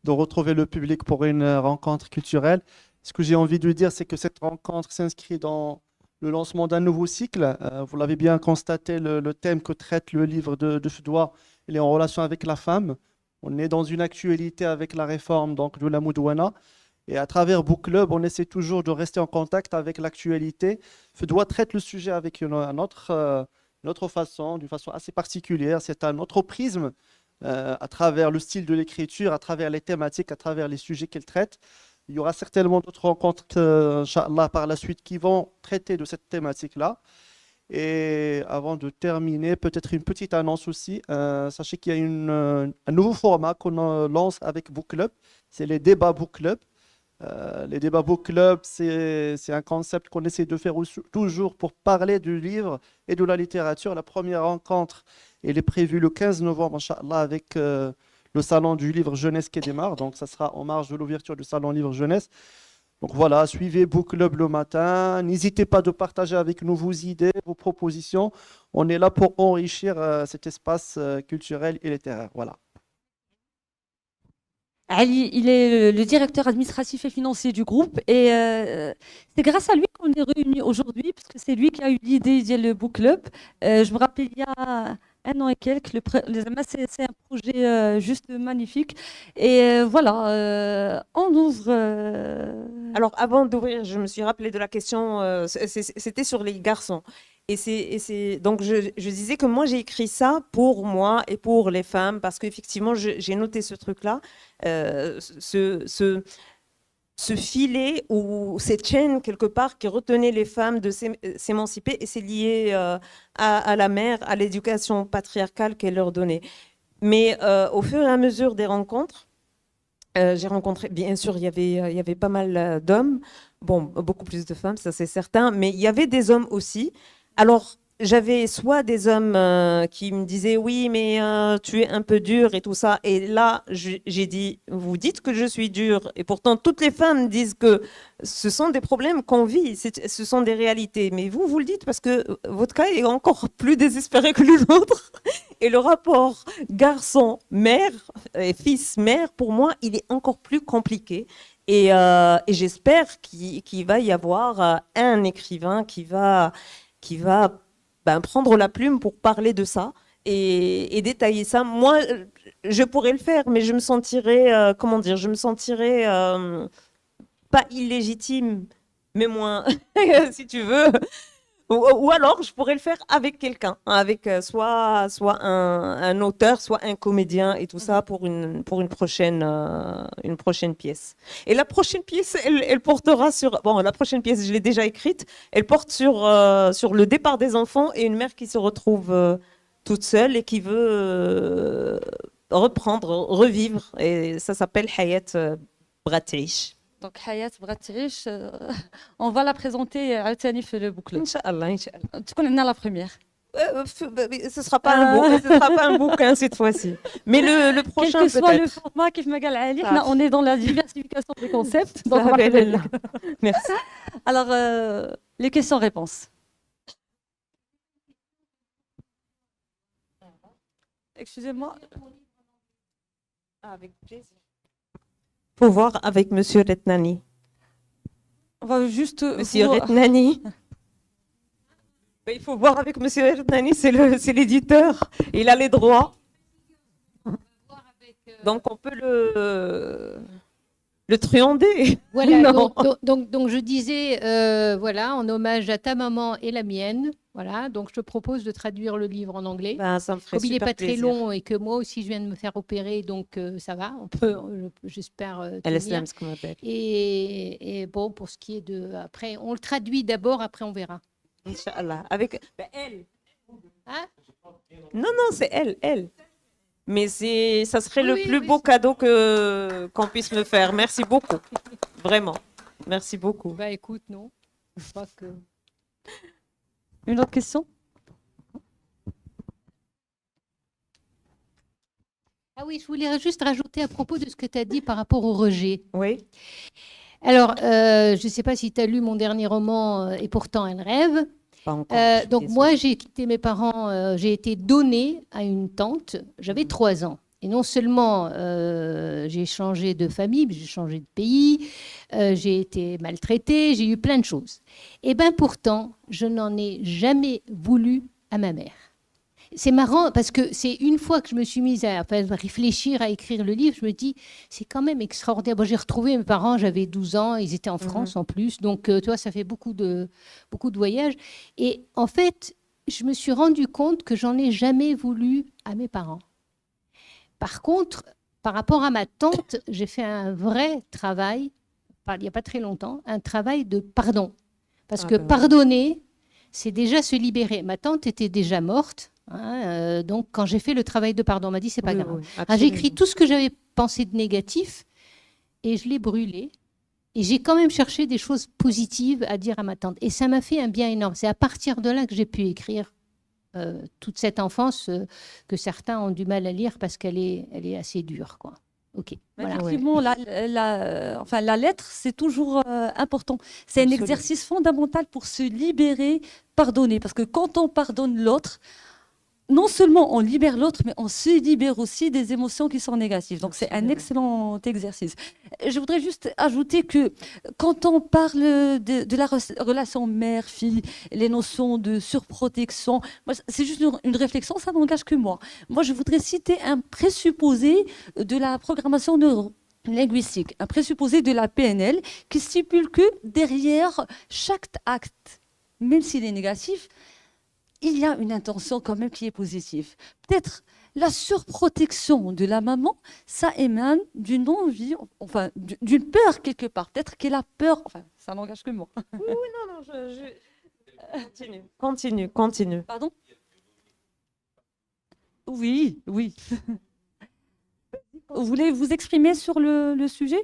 de retrouver le public pour une rencontre culturelle. Ce que j'ai envie de dire, c'est que cette rencontre s'inscrit dans le lancement d'un nouveau cycle. Vous l'avez bien constaté, le thème que traite le livre de Fdoua, il est en relation avec la femme. On est dans une actualité avec la réforme donc, de la Moudouana. Et à travers Book Club, on essaie toujours de rester en contact avec l'actualité. Fdoua traite le sujet avec une autre façon, d'une façon assez particulière. C'est un autre prisme à travers le style de l'écriture, à travers les thématiques, à travers les sujets qu'elle traite. Il y aura certainement d'autres rencontres, Inch'Allah, par la suite qui vont traiter de cette thématique-là. Et avant de terminer, peut-être une petite annonce aussi. Sachez qu'il y a un nouveau format qu'on lance avec Book Club. C'est les débats Book Club. Les débats Book Club, c'est un concept qu'on essaie de faire toujours pour parler du livre et de la littérature. La première rencontre, elle est prévue le 15 novembre, Inch'Allah, avec le salon du livre jeunesse qui démarre. Donc, ça sera en marge de l'ouverture du salon livre jeunesse. Donc voilà, suivez Book Club le matin. N'hésitez pas de partager avec nous vos idées, vos propositions. On est là pour enrichir cet espace culturel et littéraire. Voilà. Ali, il est le directeur administratif et financier du groupe et c'est grâce à lui qu'on est réunis aujourd'hui parce que c'est lui qui a eu l'idée de Book Club. Je me rappelle il y a un an et quelques, c'est un projet juste magnifique et voilà, on ouvre. Alors, avant d'ouvrir, je me suis rappelé de la question, c'était sur les garçons. Donc, je disais que moi, j'ai écrit ça pour moi et pour les femmes, parce qu'effectivement, j'ai noté ce truc-là, ce filet ou cette chaîne, quelque part, qui retenait les femmes de s'émanciper, et c'est lié à la mère, à l'éducation patriarcale qu'elle leur donnait. Mais au fur et à mesure des rencontres, j'ai rencontré, bien sûr, il y avait pas mal d'hommes, bon, beaucoup plus de femmes, ça c'est certain, mais il y avait des hommes aussi. Alors, j'avais soit des hommes qui me disaient, oui, mais tu es un peu dur et tout ça. Et là, j'ai dit, vous dites que je suis dure. Et pourtant, toutes les femmes disent que ce sont des problèmes qu'on vit, ce sont des réalités. Mais vous le dites parce que votre cas est encore plus désespéré que le nôtre. Et le rapport garçon-mère et fils-mère, pour moi, il est encore plus compliqué. Et j'espère qu'il va y avoir un écrivain qui va prendre la plume pour parler de ça et détailler ça. Moi, je pourrais le faire, mais je me sentirais, comment dire, je me sentirais pas illégitime, mais moins, si tu veux. Ou alors, je pourrais le faire avec quelqu'un, avec soit un auteur, soit un comédien et tout ça pour une prochaine pièce. Et la prochaine pièce, elle portera sur... Bon, la prochaine pièce, je l'ai déjà écrite. Elle porte sur le départ des enfants et une mère qui se retrouve toute seule et qui veut revivre. Et ça s'appelle Hayat Brateish. Donc, Hayat Brateish, on va la présenter à le Book Club. Inch'Allah, Inch'Allah. Tu connais la première. Ce ne sera pas un bouquin cette fois-ci. Mais le prochain, quel que soit peut-être. le format, Kif Magal Ali, on est dans la diversification des concepts. Donc, Ça va être Merci. Alors, les questions-réponses. Excusez-moi. Avec plaisir. Faut voir avec Monsieur Retnani. On va juste. Monsieur Retnani. Il faut voir avec Monsieur Retnani, c'est l'éditeur. Il a les droits. Donc on peut le truander. Voilà, donc je disais, voilà, en hommage à ta maman et la mienne. Voilà, donc je te propose de traduire le livre en anglais. Ben, ça me ferait Comme il n'est super pas très plaisir. long et que moi aussi je viens de me faire opérer, donc ça va, on peut, j'espère Elle tenir. est ce qu'on appelle. Et bon, pour ce qui est de... Après, on le traduit d'abord, après on verra. Inch'Allah. Avec elle. Hein? Non, c'est elle. Mais ça serait Oui, le oui, plus oui, beau cadeau qu'on puisse me faire. Merci beaucoup. Vraiment. Merci beaucoup. Bah écoute, non. Je crois que... Une autre question? Ah oui, je voulais juste rajouter à propos de ce que tu as dit par rapport au rejet. Oui. Alors, je ne sais pas si tu as lu mon dernier roman, Et pourtant elle rêve. Pas encore. je suis Donc désolée. moi, j'ai quitté mes parents, j'ai été donnée à une tante, j'avais 3 ans. Et non seulement j'ai changé de famille, mais j'ai changé de pays, j'ai été maltraitée, j'ai eu plein de choses. Et bien pourtant, je n'en ai jamais voulu à ma mère. C'est marrant parce que c'est une fois que je me suis mise à réfléchir, à écrire le livre, je me dis, c'est quand même extraordinaire. Bon, j'ai retrouvé mes parents, j'avais 12 ans, ils étaient en France en plus, donc tu vois, ça fait beaucoup de voyages. Et en fait, je me suis rendu compte que j'en ai jamais voulu à mes parents. Par contre, par rapport à ma tante, j'ai fait un vrai travail, il n'y a pas très longtemps, un travail de pardon. Parce que pardonner, c'est déjà se libérer. Ma tante était déjà morte, hein, donc quand j'ai fait le travail de pardon, on m'a dit c'est pas Oui, grave. oui, Ah, j'ai écrit absolument. tout ce que j'avais pensé de négatif et je l'ai brûlé. Et j'ai quand même cherché des choses positives à dire à ma tante. Et ça m'a fait un bien énorme. C'est à partir de là que j'ai pu écrire toute cette enfance que certains ont du mal à lire parce qu'elle est assez dure, quoi. Ok, voilà. Effectivement, enfin, la lettre, c'est toujours important. C'est un Absolument. exercice fondamental pour se libérer, pardonner. Parce que quand on pardonne l'autre, non seulement on libère l'autre, mais on se libère aussi des émotions qui sont négatives. Donc c'est un Absolument. excellent exercice. Je voudrais juste ajouter que quand on parle de la relation mère-fille, les notions de surprotection, moi, c'est juste une réflexion, ça n'engage que moi. Moi, je voudrais citer un présupposé de la programmation linguistique, un présupposé de la PNL qui stipule que derrière chaque acte, même s'il est négatif, il y a une intention quand même qui est positive. Peut-être la surprotection de la maman, ça émane d'une envie, enfin d'une peur quelque part. Peut-être qu'elle a peur, enfin ça n'engage que moi. Non, continue. Pardon? Oui, oui. Vous voulez vous exprimer sur le sujet?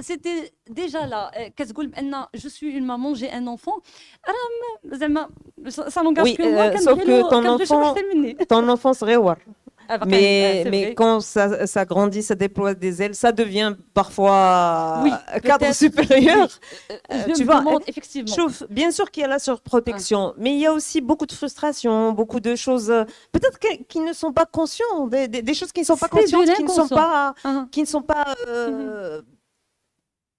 C'était déjà là. Je suis une maman, j'ai un enfant. Ça n'engage Oui, que moi. sauf que ton enfant serait war. Mais quand ça grandit, ça déploie des ailes, ça devient parfois Oui, cadre peut-être. supérieur. Je Tu me vois, demande, effectivement. Bien sûr qu'il y a la surprotection, mais il y a aussi beaucoup de frustration, beaucoup de choses peut-être qui ne sont pas conscientes, des choses qui ne sont pas C'est de conscientes, qui ne sont l'inconscient. pas, qui ne sont pas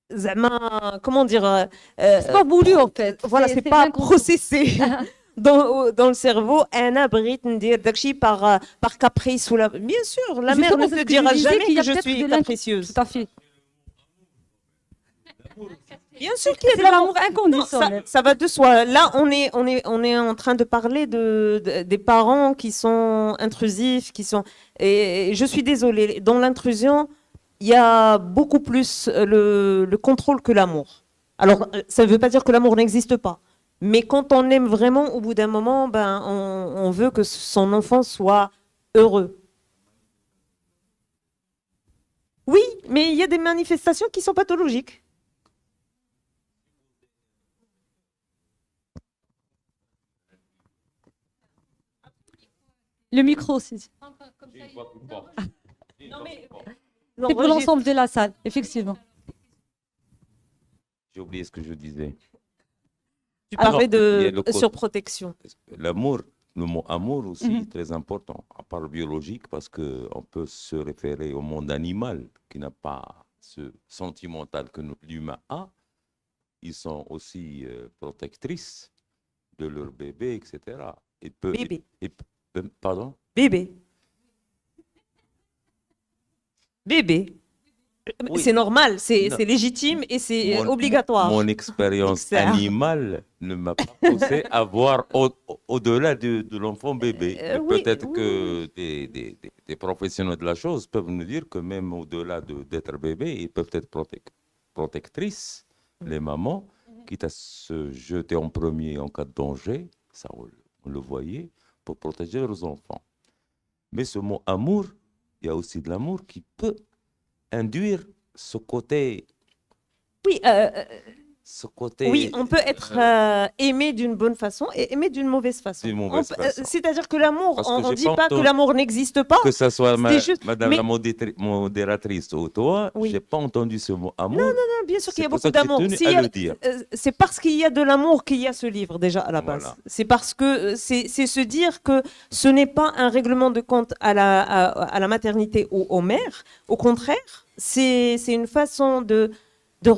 زعما, comment dire, C'est pas voulu en fait. voilà, c'est C'est pas l'inconscient. processé dans le cerveau. أنا بغيت ندير داكشي par caprice ou bien sûr, la mère Justement, ne c'est te ce que je dira disais, jamais qu'il y que a je peut-être suis de capricieuse. Tout à fait. Bien sûr qu'il y a C'est de de l'amour. l'amour inconditionnel. Ça va de soi. Là, on est en train de parler des parents qui sont intrusifs, et je suis désolée, dans l'intrusion, il y a beaucoup plus le contrôle que l'amour. Alors, ça ne veut pas dire que l'amour n'existe pas. Mais quand on aime vraiment, au bout d'un moment, on veut que son enfant soit heureux. Oui, mais il y a des manifestations qui sont pathologiques. Le micro aussi. C'est pour l'ensemble de la salle, effectivement. J'ai oublié ce que je disais. Tu parlais il y a de le côté- surprotection. L'amour, le mot amour aussi Mhm. est très important, à part biologique, parce qu'on peut se référer au monde animal qui n'a pas ce sentimental que l'humain a. Ils sont aussi protectrices de leur bébé, etc. Bébé. Pardon? Bébé. Bébé. Oui. C'est normal, c'est Non. légitime et c'est Mon- obligatoire. Mon expérience Externe. animale ne m'a pas poussé à voir au-delà de l'enfant bébé. Et oui, peut-être oui, que des professionnels de la chose peuvent nous dire que même au-delà d'être bébé, ils peuvent être protectrices, les mamans, quitte à se jeter en premier en cas de danger, ça on le voyait, pour protéger leurs enfants. Mais ce mot amour, il y a aussi de l'amour qui peut induire ce côté. Oui, Oui, on peut être aimé d'une bonne façon et aimé d'une mauvaise façon. façon. C'est-à-dire que l'amour, Parce que on ne j'ai dit pas pas que entendu- l'amour n'existe pas. Que ce soit C'est juste- Madame mais- la modératrice ou toi, Oui. j'ai pas entendu ce mot amour. Bien sûr qu'il y a C'est pour beaucoup ça que j'ai d'amour. tenu S'il à y a- le dire. C'est parce qu'il y a de l'amour qu'il y a ce livre déjà à la base. Voilà. C'est parce que c'est se dire que ce n'est pas un règlement de compte à la maternité ou aux mères. Au contraire, c'est une façon de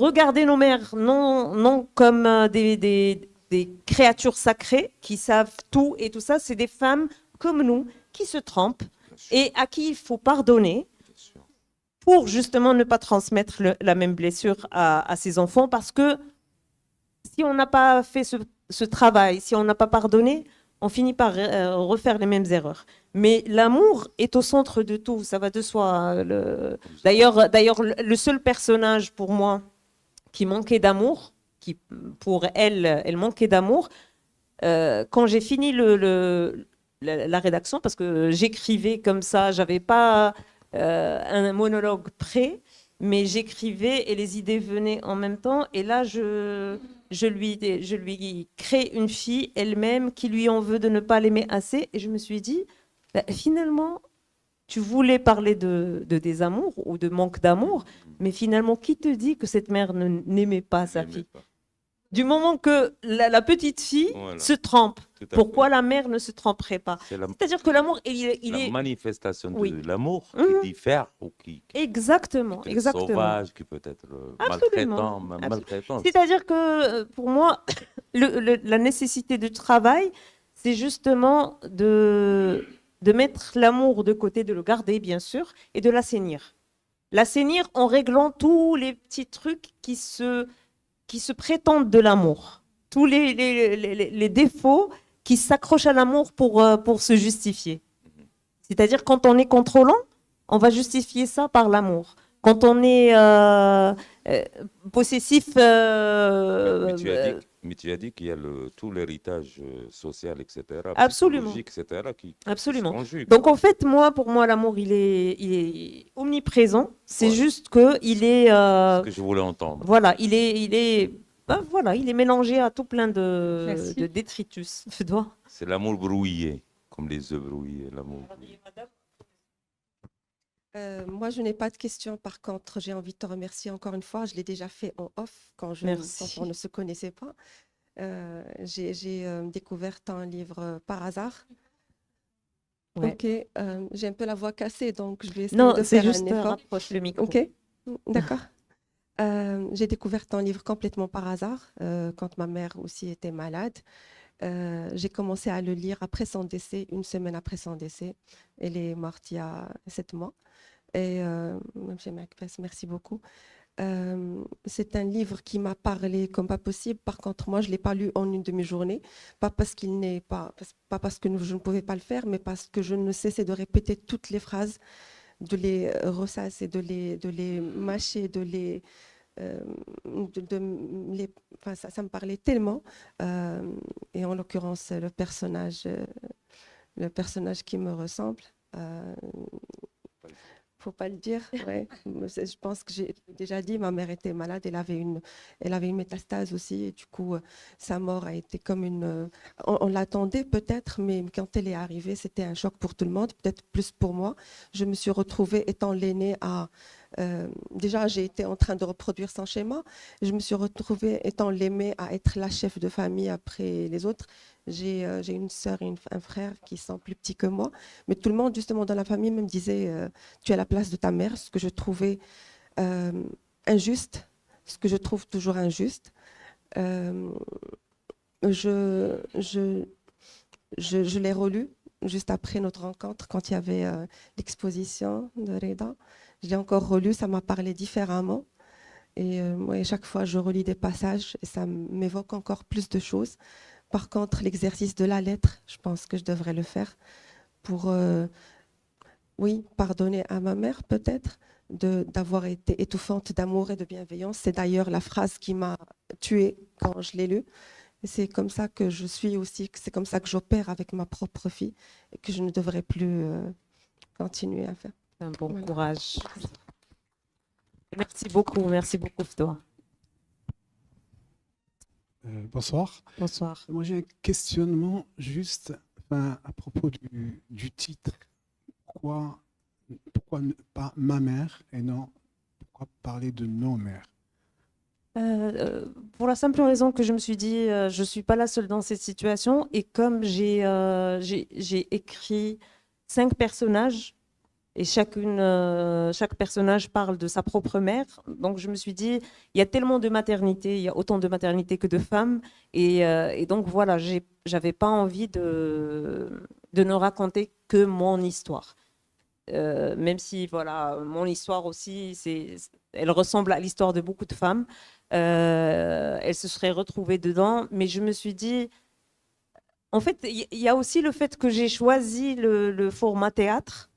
regarder nos mères non comme des créatures sacrées qui savent tout et tout ça. C'est des femmes comme nous qui se trompent et à qui il faut pardonner Bien sûr. pour justement ne pas transmettre la même blessure à ses enfants, parce que si on n'a pas fait ce travail, si on n'a pas pardonné, on finit par refaire les mêmes erreurs. Mais l'amour est au centre de tout, ça va de soi. D'ailleurs, le seul personnage pour moi qui manquait d'amour, qui pour elle, elle manquait d'amour, quand j'ai fini la rédaction, parce que j'écrivais comme ça, j'avais pas un monologue prêt, mais j'écrivais et les idées venaient en même temps. Et là, je lui crée une fille elle-même qui lui en veut de ne pas l'aimer assez. Et je me suis dit, bah, finalement, tu voulais parler de désamour ou de manque d'amour, mais finalement, qui te dit que cette mère n'aimait pas sa fille? Du moment que la petite fille se trompe, pourquoi la mère ne se tromperait pas? C'est-à-dire que l'amour, il la est... manifestation Oui. de l'amour qui diffère ou qui Exactement, peut être exactement. sauvage, qui peut être Absolument. maltraitant. C'est-à-dire que pour moi, la nécessité du travail, c'est justement de mettre l'amour de côté, de le garder bien sûr, et de l'assainir. L'assainir en réglant tous les petits trucs qui se prétendent de l'amour, tous les défauts qui s'accrochent à l'amour pour se justifier. C'est-à-dire quand on est contrôlant, on va justifier ça par l'amour. Quand on est possessif... Mais tu as dit qu'il y a tout l'héritage social, etc., Absolument. psychologique, etc., qui Absolument. se conjugue. Donc en fait, pour moi, l'amour, il est omniprésent. C'est Voilà. juste qu'il est... Ce que je voulais entendre. Voilà, il est mélangé à tout plein Merci. de détritus. Fedwa. C'est l'amour brouillé, comme les œufs brouillés. L'amour. Moi, je n'ai pas de questions. Par contre, j'ai envie de te remercier encore une fois. Je l'ai déjà fait en off quand Merci. on ne se connaissait pas. J'ai découvert un livre par hasard. Ouais. Ok, j'ai un peu la voix cassée, donc je vais essayer Non, de c'est faire juste un effort. rapproche le micro. Ok, d'accord. J'ai découvert ton livre complètement par hasard, quand ma mère aussi était malade. J'ai commencé à le lire après son décès, une semaine après son décès. Elle est morte il y a 7 mois. Et merci beaucoup. C'est un livre qui m'a parlé comme pas possible. Par contre, moi, je ne l'ai pas lu en une demi-journée. Pas parce qu'il n'est pas parce que je ne pouvais pas le faire, mais parce que je ne cessais de répéter toutes les phrases, de les ressasser, de les mâcher, enfin, ça me parlait tellement. Et en l'occurrence, le personnage qui me ressemble. Faut pas le dire. Ouais. Je pense que j'ai déjà dit, ma mère était malade, elle avait une métastase aussi, et du coup, sa mort a été comme une... on l'attendait peut-être, mais quand elle est arrivée, c'était un choc pour tout le monde, peut-être plus pour moi. Je me suis retrouvée, étant l'aînée, à... déjà, j'ai été en train de reproduire son schéma. Je me suis retrouvée, étant l'aînée, à être la chef de famille après les autres. J'ai une sœur et un frère qui sont plus petits que moi. Mais tout le monde, justement, dans la famille, me disait tu es à la place de ta mère, ce que je trouvais injuste, ce que je trouve toujours injuste. Je l'ai relu juste après notre rencontre, quand il y avait l'exposition de Reda. Je l'ai encore relu, ça m'a parlé différemment. Et moi, chaque fois, je relis des passages et ça m'évoque encore plus de choses. Par contre, l'exercice de la lettre, je pense que je devrais le faire pour, oui, pardonner à ma mère peut-être d'avoir été étouffante d'amour et de bienveillance. C'est d'ailleurs la phrase qui m'a tuée quand je l'ai lue. Et c'est comme ça que je suis aussi, c'est comme ça que j'opère avec ma propre fille et que je ne devrais plus continuer à faire. Un bon Voilà. courage. Merci beaucoup, Fedwa. Bonsoir. Bonsoir. Moi, j'ai un questionnement juste à propos du titre. Pourquoi ne pas ma mère et non, pourquoi parler de nos mères? Pour la simple raison que je me suis dit, je ne suis pas la seule dans cette situation. Et comme j'ai écrit 5 personnages, et chaque personnage parle de sa propre mère. Donc, je me suis dit, il y a tellement de maternité, il y a autant de maternité que de femmes. Et donc, voilà, j'avais pas envie de ne raconter que mon histoire. Même si, voilà, mon histoire aussi, elle ressemble à l'histoire de beaucoup de femmes. Elle se serait retrouvée dedans. Mais je me suis dit, En fait, il y a aussi le fait que j'ai choisi le format théâtre.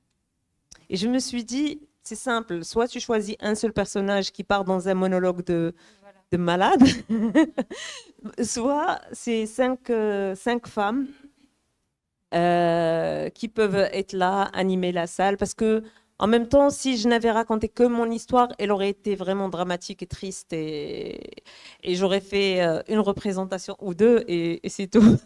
Et je me suis dit, c'est simple, soit tu choisis un seul personnage qui part dans un monologue de malade, soit c'est cinq femmes qui peuvent être là, animer la salle. Parce que, en même temps, si je n'avais raconté que mon histoire, elle aurait été vraiment dramatique et triste. Et j'aurais fait une représentation ou deux et c'est tout.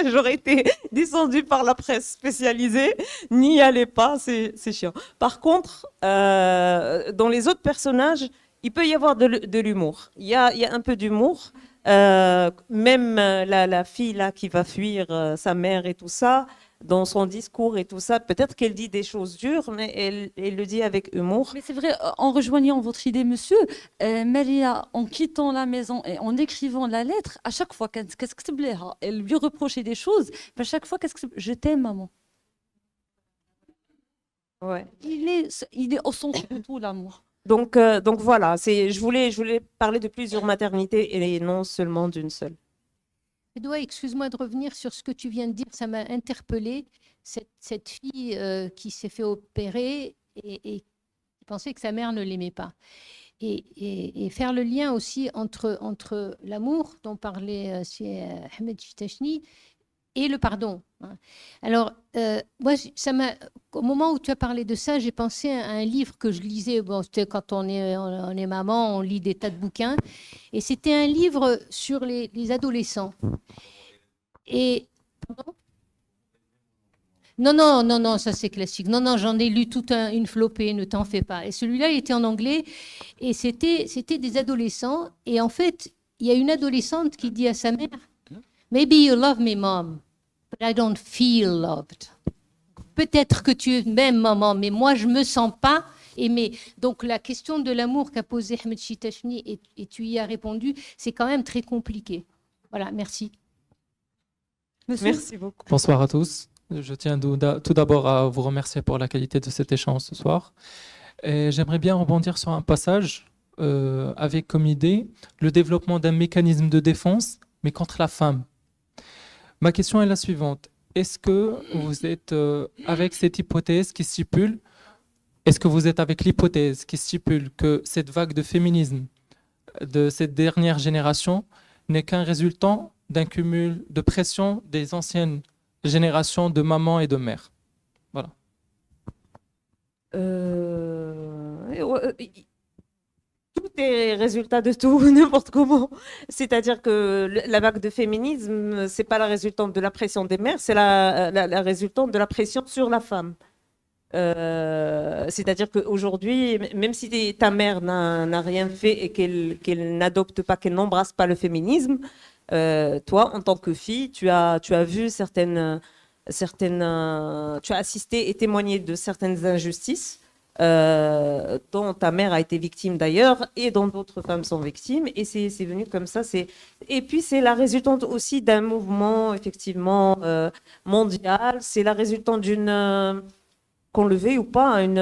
J'aurais été descendue par la presse spécialisée. N'y allez pas, c'est chiant. Par contre, dans les autres personnages, il peut y avoir de l'humour. Il y a un peu d'humour. Même la fille là qui va fuir sa mère et tout ça, dans son discours et tout ça, peut-être qu'elle dit des choses dures, mais elle le dit avec humour. Mais c'est vrai, en rejoignant votre idée, monsieur, Maria, en quittant la maison et en écrivant la lettre, à chaque fois, qu'est-ce que tu voulais, elle lui reprochait des choses, mais à chaque fois, je t'aime, maman. Ouais. Il est au centre de tout, l'amour. Donc voilà, je voulais parler de plusieurs maternités et non seulement d'une seule. Edoua, excuse-moi de revenir sur ce que tu viens de dire, ça m'a interpellée. Cette fille qui s'est fait opérer et qui pensait que sa mère ne l'aimait pas. Et faire le lien aussi entre l'amour dont parlait Ahmed Chitachni et le pardon. Alors, moi, au moment où tu as parlé de ça, j'ai pensé à un livre que je lisais. Bon, c'était quand on est maman, on lit des tas de bouquins. Et c'était un livre sur les adolescents. Et. Pardon ? Non, ça c'est classique. Non, j'en ai lu toute une flopée, ne t'en fais pas. Et celui-là, il était en anglais. Et c'était des adolescents. Et en fait, il y a une adolescente qui dit à sa mère, Maybe you love me, mom, but I don't feel loved. Peut-être que tu m'aimes, maman, mais moi, je ne me sens pas aimée. Donc, la question de l'amour qu'a posée Ahmed Chitachni, et tu y as répondu, c'est quand même très compliqué. Voilà, merci. Monsieur, Merci beaucoup. Bonsoir à tous. Je tiens tout d'abord à vous remercier pour la qualité de cet échange ce soir. Et j'aimerais bien rebondir sur un passage avec comme idée le développement d'un mécanisme de défense, mais contre la femme. Ma question est la suivante. Est-ce que vous êtes avec cette hypothèse qui stipule, est-ce que vous êtes avec l'hypothèse qui stipule que cette vague de féminisme de cette dernière génération n'est qu'un résultat d'un cumul de pression des anciennes générations de mamans et de mères? Voilà. Tout est résultat de tout, n'importe comment. C'est-à-dire que la vague de féminisme, c'est pas la résultante de la pression des mères, c'est la résultante de la pression sur la femme. C'est-à-dire qu'aujourd'hui, même si ta mère n'a rien fait et qu'elle n'adopte pas, qu'elle n'embrasse pas le féminisme, toi, en tant que fille, tu as vu tu as assisté et témoigné de certaines injustices dont ta mère a été victime d'ailleurs et dont d'autres femmes sont victimes, et c'est venu comme ça. Et puis c'est la résultante aussi d'un mouvement effectivement mondial, c'est la résultante d'une, qu'on le veuille ou pas, une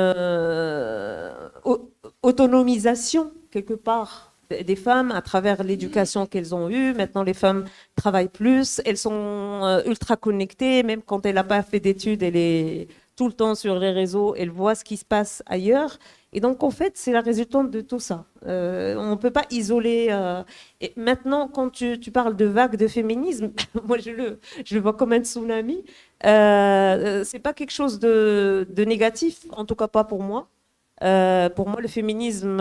autonomisation quelque part des femmes à travers l'éducation qu'elles ont eue. Maintenant, les femmes travaillent plus, elles sont ultra connectées, même quand elle n'a pas fait d'études, elle est tout le temps sur les réseaux, elle voit ce qui se passe ailleurs. Et donc, en fait, c'est la résultante de tout ça. On ne peut pas isoler. Et maintenant, quand tu parles de vague de féminisme, moi, je le vois comme un tsunami. C'est pas quelque chose de négatif, en tout cas pas pour moi. Pour moi, le féminisme,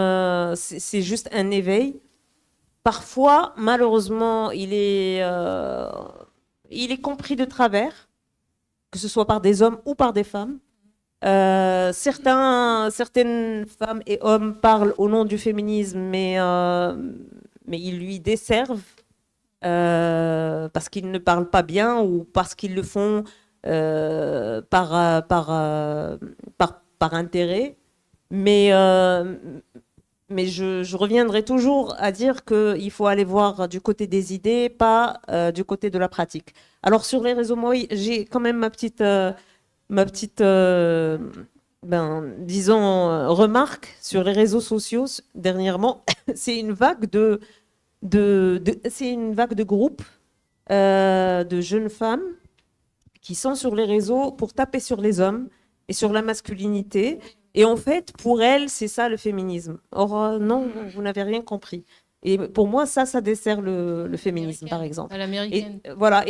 c'est juste un éveil. Parfois, malheureusement, il est compris de travers, que ce soit par des hommes ou par des femmes. Certaines femmes et hommes parlent au nom du féminisme, mais ils lui desservent parce qu'ils ne parlent pas bien ou parce qu'ils le font par intérêt. Mais je reviendrai toujours à dire qu'il faut aller voir du côté des idées, pas du côté de la pratique. Alors sur les réseaux, moi, j'ai quand même ma petite disons, remarque sur les réseaux sociaux dernièrement. C'est une vague c'est une vague de groupes de jeunes femmes qui sont sur les réseaux pour taper sur les hommes et sur la masculinité. Et en fait, pour elles, c'est ça le féminisme. Or, non, vous n'avez rien compris. Et pour moi, ça dessert le féminisme, par exemple. À Et l'américaine. voilà,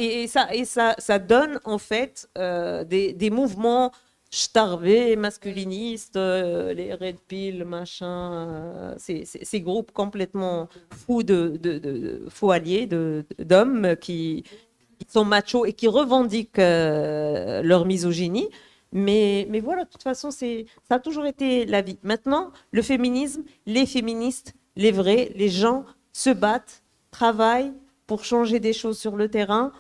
ça donne en fait des mouvements starvés, masculinistes, les Red Pill, machin, ces groupes complètement fous faux alliés d'hommes qui sont machos et qui revendiquent leur misogynie. Mais voilà, de toute façon, ça a toujours été la vie. Maintenant, le féminisme, les féministes, les vrais, les gens se battent, travaillent pour changer des choses sur le terrain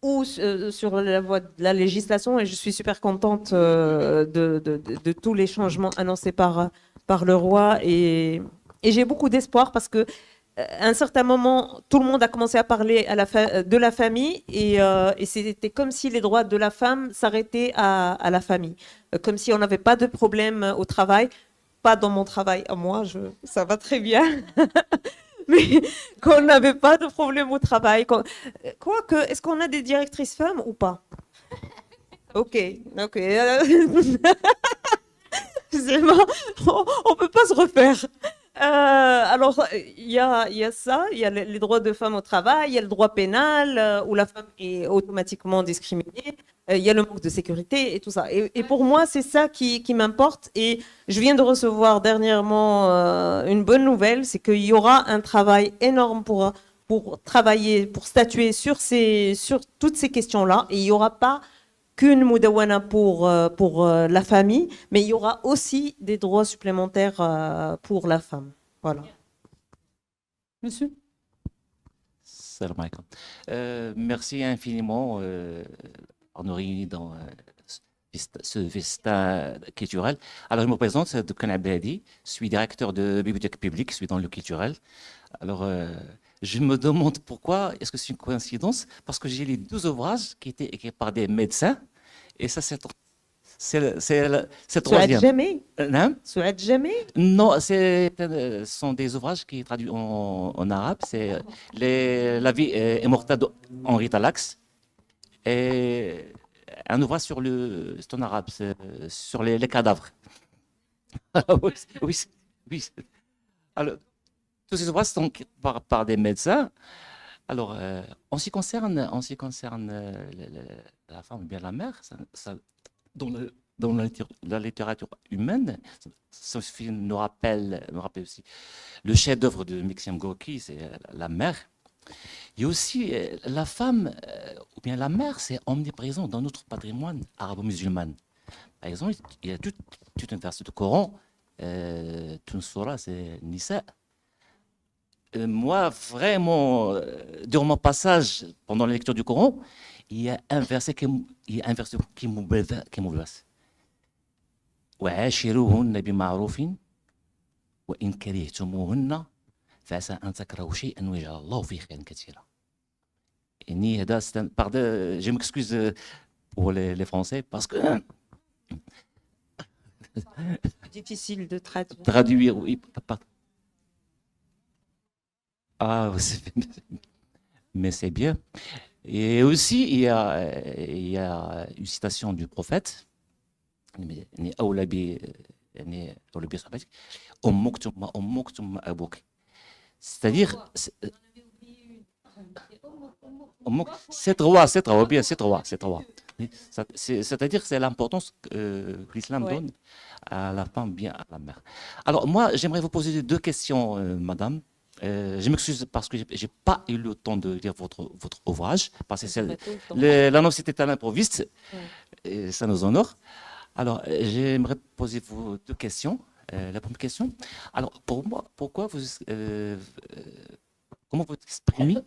ou sur la voie de la législation. Et je suis super contente de tous les changements annoncés par le roi. Et j'ai beaucoup d'espoir parce que à un certain moment, tout le monde a commencé à parler de la famille et c'était comme si les droits de la femme s'arrêtaient à la famille. Comme si on n'avait pas de problème au travail. Pas dans mon travail à moi, ça va très bien. Mais qu'on n'avait pas de problème au travail. Quoique, est-ce qu'on a des directrices femmes ou pas? Ok. Excusez-moi, on ne peut pas se refaire. Alors, il y a ça, il y a les droits de femmes au travail, il y a le droit pénal où la femme est automatiquement discriminée, il y a le manque de sécurité et tout ça. Et pour moi, c'est ça qui m'importe. Et je viens de recevoir dernièrement une bonne nouvelle, c'est qu'il y aura un travail énorme pour travailler, pour statuer sur toutes ces questions-là. Et il n'y aura pas qu'une Moudawana pour la famille, mais il y aura aussi des droits supplémentaires pour la femme. Voilà. Monsieur? Salam alaikum. Merci infiniment pour nous réunir dans ce festin culturel. Alors, je me présente, Dukhan Abdelhadi, je suis directeur de bibliothèque publique, je suis dans le culturel. Alors, je me demande pourquoi, est-ce que c'est une coïncidence? Parce que j'ai lu 2 ouvrages qui étaient écrits par des médecins, et ça, c'est troisième. Jamais? Hein? Jamais? Non, ce sont des ouvrages qui sont traduits en arabe. C'est La vie est mortelle d'Henri Talax. Et un ouvrage c'est en arabe, sur les cadavres. Oui. Alors, tous ces ouvrages sont par des médecins. Alors, en ce qui concerne la femme ou bien la mère, dans la littérature humaine, ce film nous rappelle aussi le chef-d'œuvre de Maxime Gorky, c'est La mère. Il y a aussi la femme ou bien la mère, c'est omniprésent dans notre patrimoine arabo-musulman. Par exemple, il y a toute une verset du Coran, toute une sourate, c'est Nisa. Moi, vraiment, durant mon passage, pendant la lecture du Coran, il y a un verset qui me bouleverse. وعاشروهن بمعروف وإن كرهتموهن فعسى أن تكرهوا شيئا ويجعل الله فيه خيرا كثيرا. Pardon, je m'excuse pour les Français parce que Difficile de traduire. traduire, oui. Mais c'est bien. Et aussi, il y a une citation du prophète. C'est-à-dire, c'est trois. C'est-à-dire, c'est l'importance que l'islam donne à la femme, bien à la mère. Alors, moi, j'aimerais vous poser 2 questions, madame. Je m'excuse parce que je n'ai pas eu le temps de lire votre ouvrage, parce que l'annonce était à l'improviste, et ça nous honore. Alors, j'aimerais poser vous 2 questions. La première question, alors pour moi, pourquoi comment vous exprimez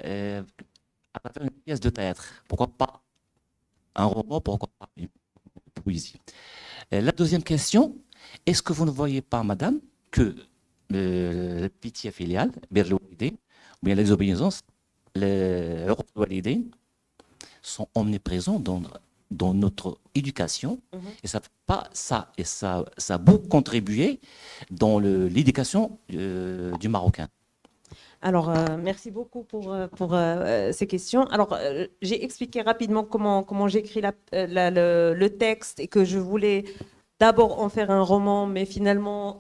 à travers une pièce de théâtre? Pourquoi pas un roman? Pourquoi pas une poésie? La deuxième question, est-ce que vous ne voyez pas, madame, que la pitié filiale, ou bien la désobéissance, les walidin sont omniprésents dans notre éducation, et ça a beaucoup contribué dans l'éducation du Marocain. Alors, merci beaucoup pour ces questions. Alors, j'ai expliqué rapidement comment j'écris le texte et que je voulais d'abord en faire un roman, mais finalement,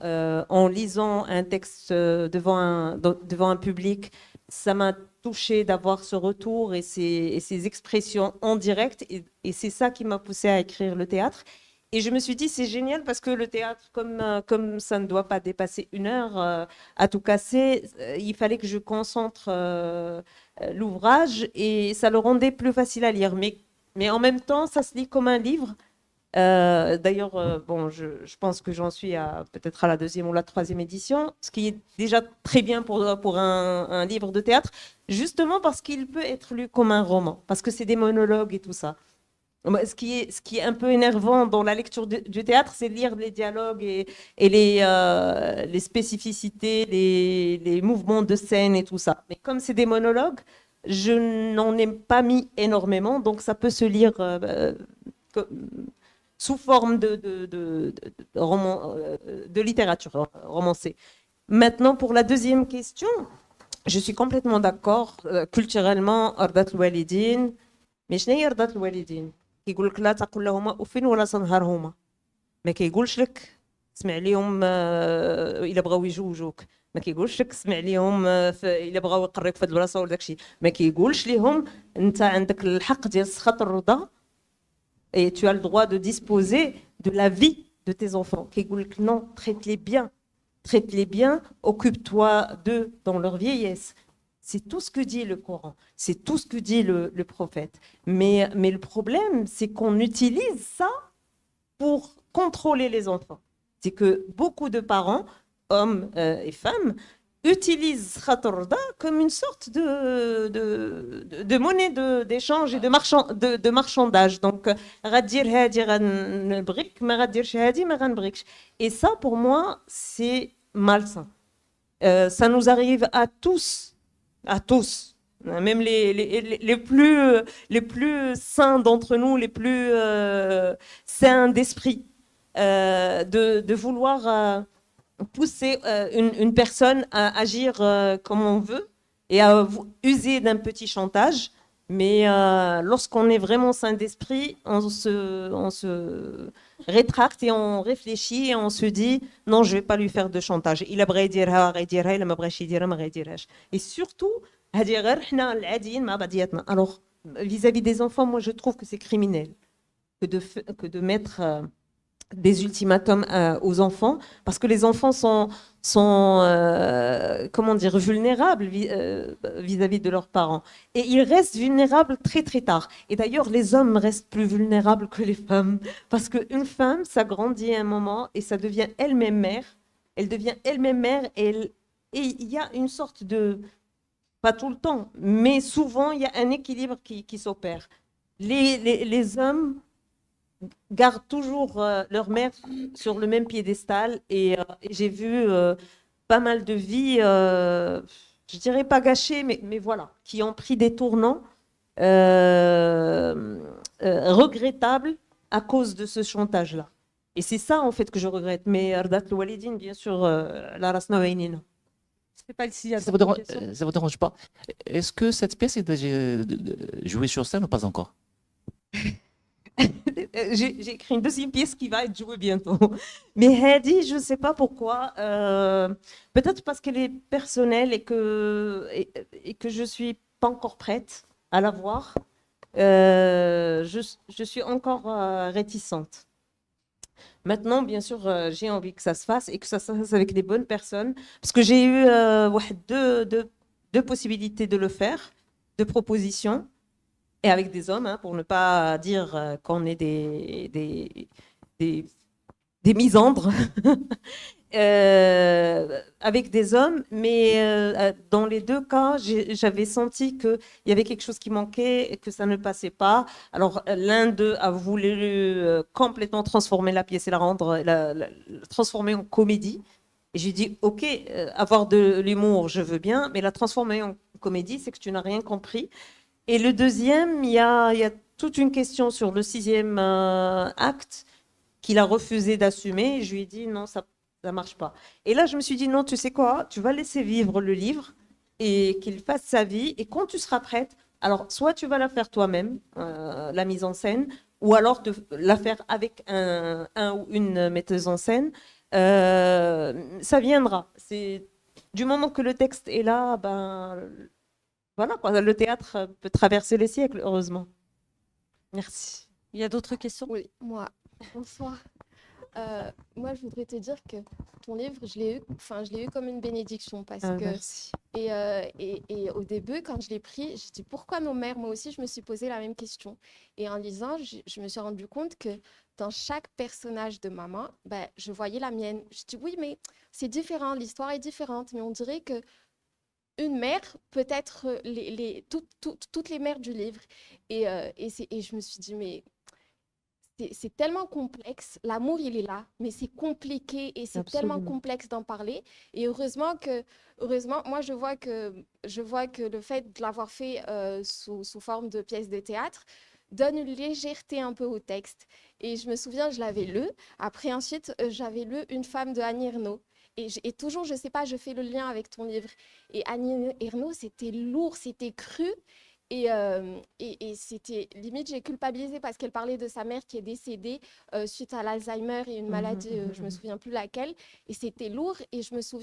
en lisant un texte devant un public, ça m'a touchée d'avoir ce retour et ces expressions en direct. Et c'est ça qui m'a poussée à écrire le théâtre. Et je me suis dit, c'est génial parce que le théâtre, comme ça ne doit pas dépasser 1 heure à tout casser, il fallait que je concentre l'ouvrage et ça le rendait plus facile à lire. Mais en même temps, ça se lit comme un livre. D'ailleurs, bon, je pense que j'en suis peut-être à la 2e ou la 3e édition, ce qui est déjà très bien pour un livre de théâtre, justement parce qu'il peut être lu comme un roman, parce que c'est des monologues et tout ça. Ce qui est un peu énervant dans la lecture du théâtre, c'est lire les dialogues et les spécificités, les mouvements de scène et tout ça. Mais comme c'est des monologues, je n'en ai pas mis énormément, donc ça peut se lire sous forme de littérature romancée. Maintenant, pour la 2e question, je suis complètement d'accord. Culturellement, Ardat al-Walidin, mais شنو هي رضات الوالدين؟ كيقول لك لا تقل لهما اف ولا تنهرهما. ما كيقولش لك اسمع ليهم الا بغاو يجوجوك، ما كيقولش لك اسمع ليهم الا بغاو يقريوك في هاد البلاصه ولا داكشي، ما كيقولش ليهم انت عندك الحق ديال سخط الرضا et tu as le droit de disposer de la vie de tes enfants. كيقول لك non, traite-les bien, occupe-toi d'eux dans leur vieillesse. C'est tout ce que dit le Coran, c'est tout ce que dit le prophète. Mais le problème, c'est qu'on utilise ça pour contrôler les enfants. C'est que beaucoup de parents, hommes et femmes, utilisent Khatorda comme une sorte de monnaie d'échange et de marchandage. Donc, et ça, pour moi, c'est malsain. Ça nous arrive à tous, même les plus sains d'entre nous, les plus sains d'esprit, de vouloir pousser une personne à agir comme on veut et à user d'un petit chantage. Mais lorsqu'on est vraiment sain d'esprit, on se rétracte et on réfléchit et on se dit non, je ne vais pas lui faire de chantage. Et surtout, alors vis-à-vis des enfants, moi je trouve que c'est criminel que de mettre des ultimatums aux enfants, parce que les enfants sont comment dire, vulnérables vis-à-vis de leurs parents. Et ils restent vulnérables très très tard. Et d'ailleurs, les hommes restent plus vulnérables que les femmes, parce qu'une femme, ça grandit à un moment et ça devient elle-même mère. Elle devient elle-même mère et il y a une sorte de... Pas tout le temps, mais souvent, il y a un équilibre qui s'opère. Les hommes gardent toujours leur mère sur le même piédestal et j'ai vu pas mal de vies, je dirais pas gâchées, mais voilà, qui ont pris des tournants regrettables à cause de ce chantage-là. Et c'est ça en fait que je regrette. Mais Ardat al-Walidin, bien sûr, la rasna wainina. Je sais pas s'il y a Ça vous dérange pas? Est-ce que cette pièce est déjà jouée sur scène ou pas encore? J'ai écrit une 2e pièce qui va être jouée bientôt. Mais Hadi, je ne sais pas pourquoi. Peut-être parce qu'elle est personnelle et que je ne suis pas encore prête à la voir. Je suis encore réticente. Maintenant, bien sûr, j'ai envie que ça se fasse et que ça se fasse avec les bonnes personnes. Parce que j'ai eu deux possibilités de le faire, 2 propositions. Et avec des hommes, hein, pour ne pas dire qu'on est des misandres, avec des hommes, mais dans les 2 cas, j'avais senti qu'il y avait quelque chose qui manquait et que ça ne passait pas. Alors l'un d'eux a voulu complètement transformer la pièce et la transformer en comédie. Et j'ai dit, ok, avoir de l'humour, je veux bien, mais la transformer en comédie, c'est que tu n'as rien compris. Et le 2e, il y a toute une question sur le 6e acte qu'il a refusé d'assumer. Et je lui ai dit non, ça ne marche pas. Et là, je me suis dit non, tu sais quoi, tu vas laisser vivre le livre et qu'il fasse sa vie. Et quand tu seras prête, alors soit tu vas la faire toi-même, la mise en scène, ou alors la faire avec un ou une metteuse en scène. Ça viendra. C'est du moment que le texte est là, ben voilà quoi. Le théâtre peut traverser les siècles, heureusement. Merci. Il y a d'autres questions? Oui, moi. Bonsoir. Moi, je voudrais te dire que ton livre, je l'ai eu comme une bénédiction parce que Merci. et au début, quand je l'ai pris, je dis pourquoi nos mères? Moi aussi, je me suis posé la même question. Et en lisant, je me suis rendu compte que dans chaque personnage de maman, ben, je voyais la mienne. Je dis oui, mais c'est différent, l'histoire est différente, mais on dirait que une mère peut être toutes les mères du livre. Et je me suis dit, mais c'est tellement complexe. L'amour, il est là, mais c'est compliqué et c'est tellement Absolument. complexe d'en parler. Et heureusement, moi, je vois que le fait de l'avoir fait sous forme de pièce de théâtre donne une légèreté un peu au texte. Et je me souviens, je l'avais lu. Après, ensuite, j'avais lu Une femme de Annie Ernaux. Et toujours, je sais pas, je fais le lien avec ton livre. Et Annie Ernaux, c'était lourd, c'était cru. Et c'était limite, j'ai culpabilisé parce qu'elle parlait de sa mère qui est décédée suite à l'Alzheimer et une maladie, je me souviens plus laquelle. Et c'était lourd. Et je me suis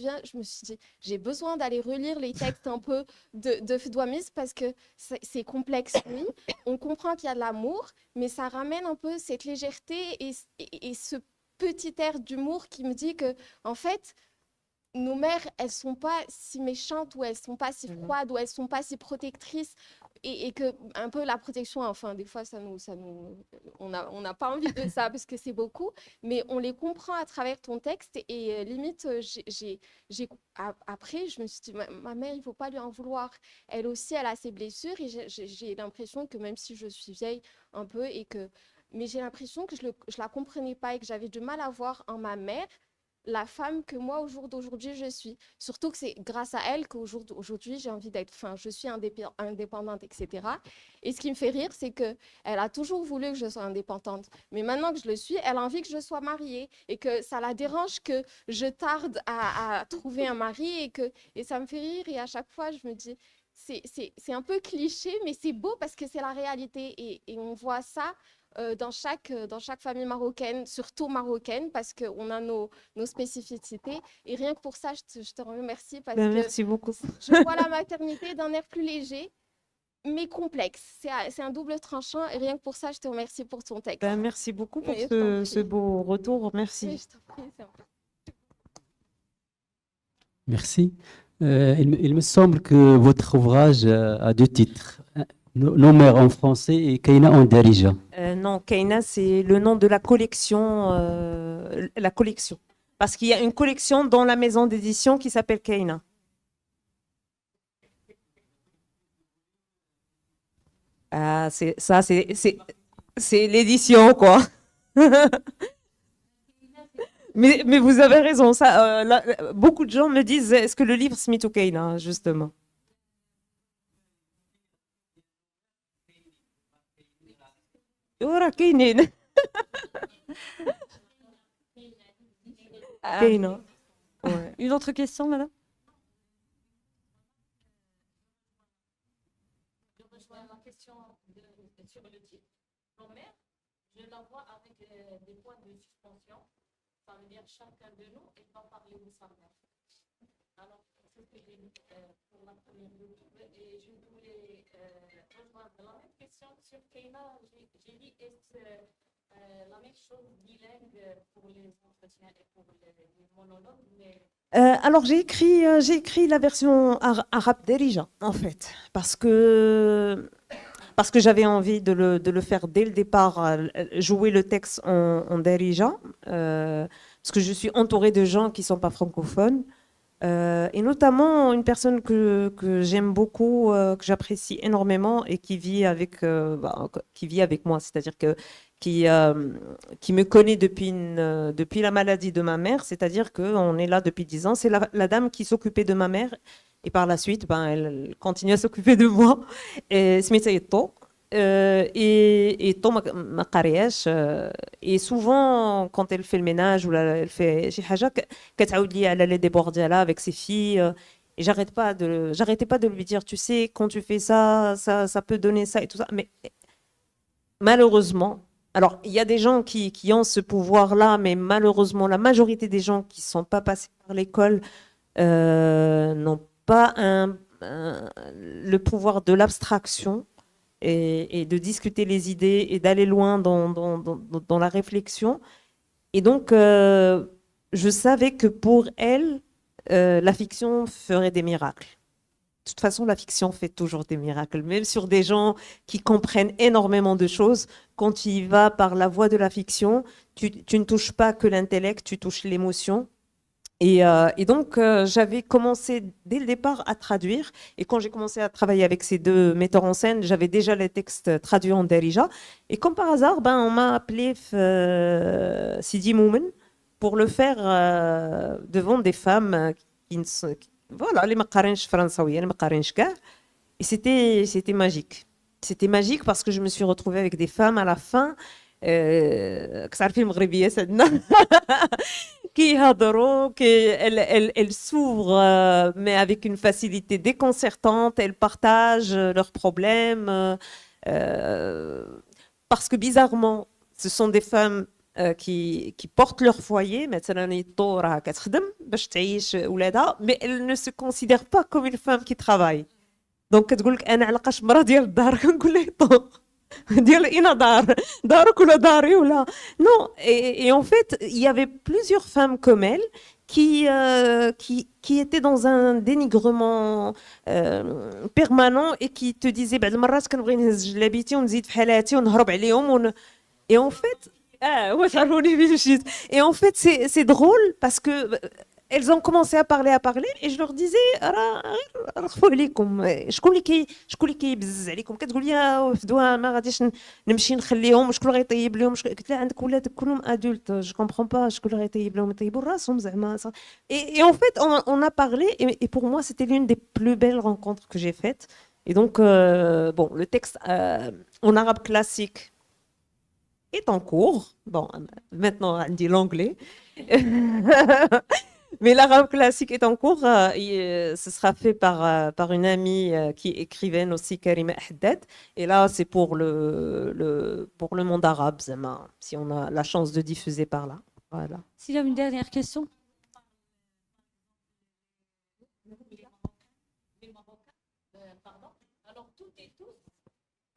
dit, j'ai besoin d'aller relire les textes un peu de Fdouamis parce que c'est complexe, oui. On comprend qu'il y a de l'amour, mais ça ramène un peu cette légèreté et ce petit air d'humour qui me dit que, en fait, nos mères, elles sont pas si méchantes ou elles sont pas si froides ou elles sont pas si protectrices et que un peu la protection, enfin des fois on n'a pas envie de ça parce que c'est beaucoup, mais on les comprend à travers ton texte et limite après je me suis dit ma mère il faut pas lui en vouloir, elle aussi elle a ses blessures et j'ai l'impression que même si je suis vieille un peu mais j'ai l'impression que je la comprenais pas et que j'avais du mal à voir en ma mère la femme que moi, au jour d'aujourd'hui, je suis. Surtout que c'est grâce à elle qu'au jour d'aujourd'hui, j'ai envie je suis indépendante, etc. Et ce qui me fait rire, c'est qu'elle a toujours voulu que je sois indépendante. Mais maintenant que je le suis, elle a envie que je sois mariée et que ça la dérange que je tarde à trouver un mari et ça me fait rire. Et à chaque fois, je me dis, c'est un peu cliché, mais c'est beau parce que c'est la réalité. Et on voit ça dans chaque famille marocaine, surtout marocaine, parce qu'on a nos spécificités. Et rien que pour ça, je te remercie parce que Merci beaucoup. je vois la maternité d'un air plus léger, mais complexe. C'est un double tranchant. Et rien que pour ça, je te remercie pour ton texte. Merci beaucoup pour Oui, je t'en ce prie. beau retour. Merci. Oui, je t'en prie, c'est un peu- Merci. Il me semble que votre ouvrage a deux titres. Nos mères en français et Kaina en Darija. Non, Keina, c'est le nom de la collection. Parce qu'il y a une collection dans la maison d'édition qui s'appelle Keina. Ah, c'est l'édition, quoi. Mais vous avez raison. Beaucoup de gens me disent, est-ce que le livre se met au Keina, justement? وراه كاينين كاينه. Ouais. Une autre question, madame? Je rejoins la question sur le titre. Nos mères, je la vois avec des points de suspension. Ça veut dire chacun de nous est en parler de sa mère. Alors, c'est ce que j'ai lu pour la première lecture et je voulais rejoindre la même question sur Keina. J'ai dit est-ce la même chose bilingue pour les entretiens et pour les monologues, mais Alors j'ai écrit la version arabe d'Erija en fait parce que j'avais envie de le faire dès le départ, jouer le texte en Darija, parce que je suis entourée de gens qui ne sont pas francophones, et notamment une personne que j'aime beaucoup, que j'apprécie énormément et qui vit avec moi, c'est-à-dire qui me connaît depuis la maladie de ma mère, c'est-à-dire qu'on est là depuis 10 ans. C'est la dame qui s'occupait de ma mère et par la suite, elle continue à s'occuper de moi. Et ما قرياش et souvent quand elle fait le ménage ou elle fait شي حاجه كتعاود لي على les débords ديالها avec ses filles Et j'arrêtais pas de lui dire, tu sais, quand tu fais ça, ça peut donner ça et tout ça. Mais malheureusement, alors il y a des gens qui ont ce pouvoir-là, mais malheureusement, la majorité des gens qui ne sont pas passés par l'école n'ont pas le pouvoir de l'abstraction et de discuter les idées et d'aller loin dans la réflexion. Et donc, je savais que pour elle, la fiction ferait des miracles. De toute façon, la fiction fait toujours des miracles, même sur des gens qui comprennent énormément de choses. Quand tu y vas par la voie de la fiction, tu ne touches pas que l'intellect, tu touches l'émotion. Et donc, j'avais commencé dès le départ à traduire. Et quand j'ai commencé à travailler avec ces deux metteurs en scène, j'avais déjà les textes traduits en Darija. Et comme par hasard, on m'a appelé Sidi Moumen pour le faire devant des femmes qui ne sont... Voilà, les مقارنش فرنساوية, les مقارنش كاع. Et c'était magique. C'était magique parce que je me suis retrouvée avec des femmes à la fin. كتعرفي المغربية سعدنا كيهضروا elles s'ouvrent mais avec une facilité déconcertante, elles partagent leurs problèmes parce que bizarrement ce sont des femmes qui portent leur foyer, مثلا يطو راه كتخدم باش تعيش ولادها, mais elles ne se considèrent pas comme une femme qui travaille. Donc كتقول لك انا علاقاش مرا ديال الدار, كنقول لها يطو ديال اين دارك ولا داري ولا non. Et en fait il y avait plusieurs femmes comme elle qui étaient dans un dénigrement permanent et qui te disaient بعض المرات كنبغي نهز جلابيتي ونزيد في حالاتي ونهرب عليهم et en fait et en fait, c'est drôle parce que elles ont commencé à parler et je leur disais شكون اللي كيبزز عليكم كتقول لي وفدوا ما غاديش نمشي نخليهم شكون اللي غيطيب لهم قلت لها عندك ولادك كلهم ادولت جو كومبرون با شكون اللي غيطيب لهم يطيبوا راسهم زعما et en fait on a parlé et pour moi c'était l'une des plus belles rencontres que j'ai faites et donc bon le texte en arabe classique est en cours. Bon, maintenant, on dit l'anglais. Mais l'arabe classique est en cours. Ce sera fait par une amie qui est écrivaine aussi, Karima Haddad. Et là, c'est pour le monde arabe, si on a la chance de diffuser par là. Voilà. S'il y a une dernière question. Pardon. Alors, toutes et tous,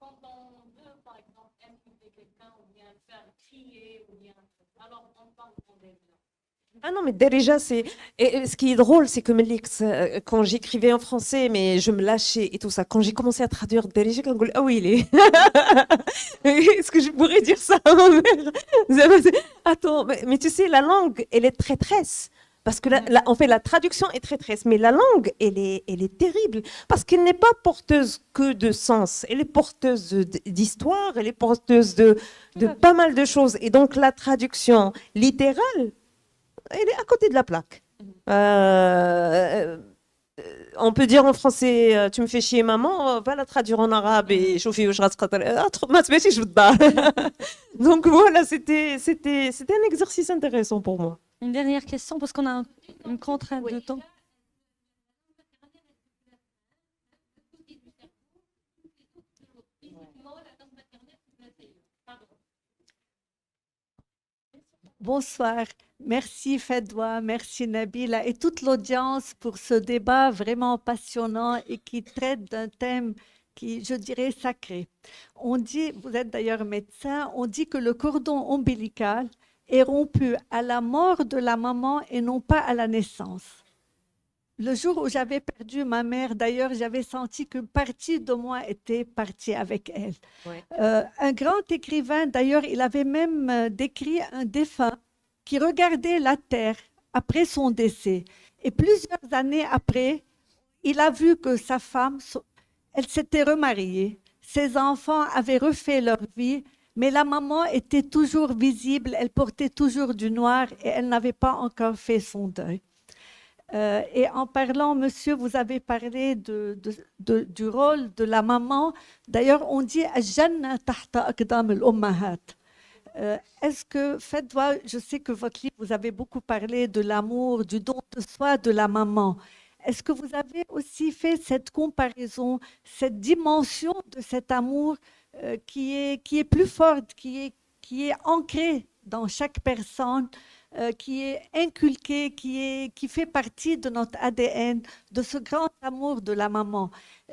quand on veut, par exemple, impliquer quelqu'un ou bien faire crier, ou bien... alors on parle en Darija. Ah non, mais Darija, c'est... Et ce qui est drôle, c'est que quand j'écrivais en français, mais je me lâchais et tout ça, quand j'ai commencé à traduire Darija, quand je dis, ah oui, il est... Est-ce que je pourrais dire ça à ma mère? Attends, mais tu sais, la langue, elle est traîtresse. Parce que en fait, la traduction est traîtresse, mais la langue, elle est terrible, parce qu'elle n'est pas porteuse que de sens, elle est porteuse d'histoire, elle est porteuse de pas mal de choses. Et donc, la traduction littérale, elle est à côté de la plaque. On peut dire en français, tu me fais chier maman, va la traduire en arabe et chauffer ou donc voilà, c'était un exercice intéressant pour moi. Une dernière question parce qu'on a une contrainte de temps. Bonsoir. Merci Fedwa, merci Nabila et toute l'audience pour ce débat vraiment passionnant et qui traite d'un thème qui, je dirais, sacré. On dit, vous êtes d'ailleurs médecin, on dit que le cordon ombilical est rompu à la mort de la maman et non pas à la naissance. Le jour où j'avais perdu ma mère, d'ailleurs, j'avais senti qu'une partie de moi était partie avec elle. Ouais. Un grand écrivain, d'ailleurs, il avait même décrit un défunt qui regardait la terre après son décès. Et plusieurs années après, il a vu que sa femme, elle s'était remariée. Ses enfants avaient refait leur vie, mais la maman était toujours visible, elle portait toujours du noir et elle n'avait pas encore fait son deuil. Et en parlant, monsieur, vous avez parlé du rôle de la maman. D'ailleurs, on dit « Al-Jannah tahta aqdam al-ummahat ». Est-ce que, Fedwa, je sais que votre livre, vous avez beaucoup parlé de l'amour, du don de soi de la maman. Est-ce que vous avez aussi fait cette comparaison, cette dimension de cet amour qui est plus forte, qui est ancrée dans chaque personne, qui est inculquée, qui fait partie de notre ADN, de ce grand amour de la maman.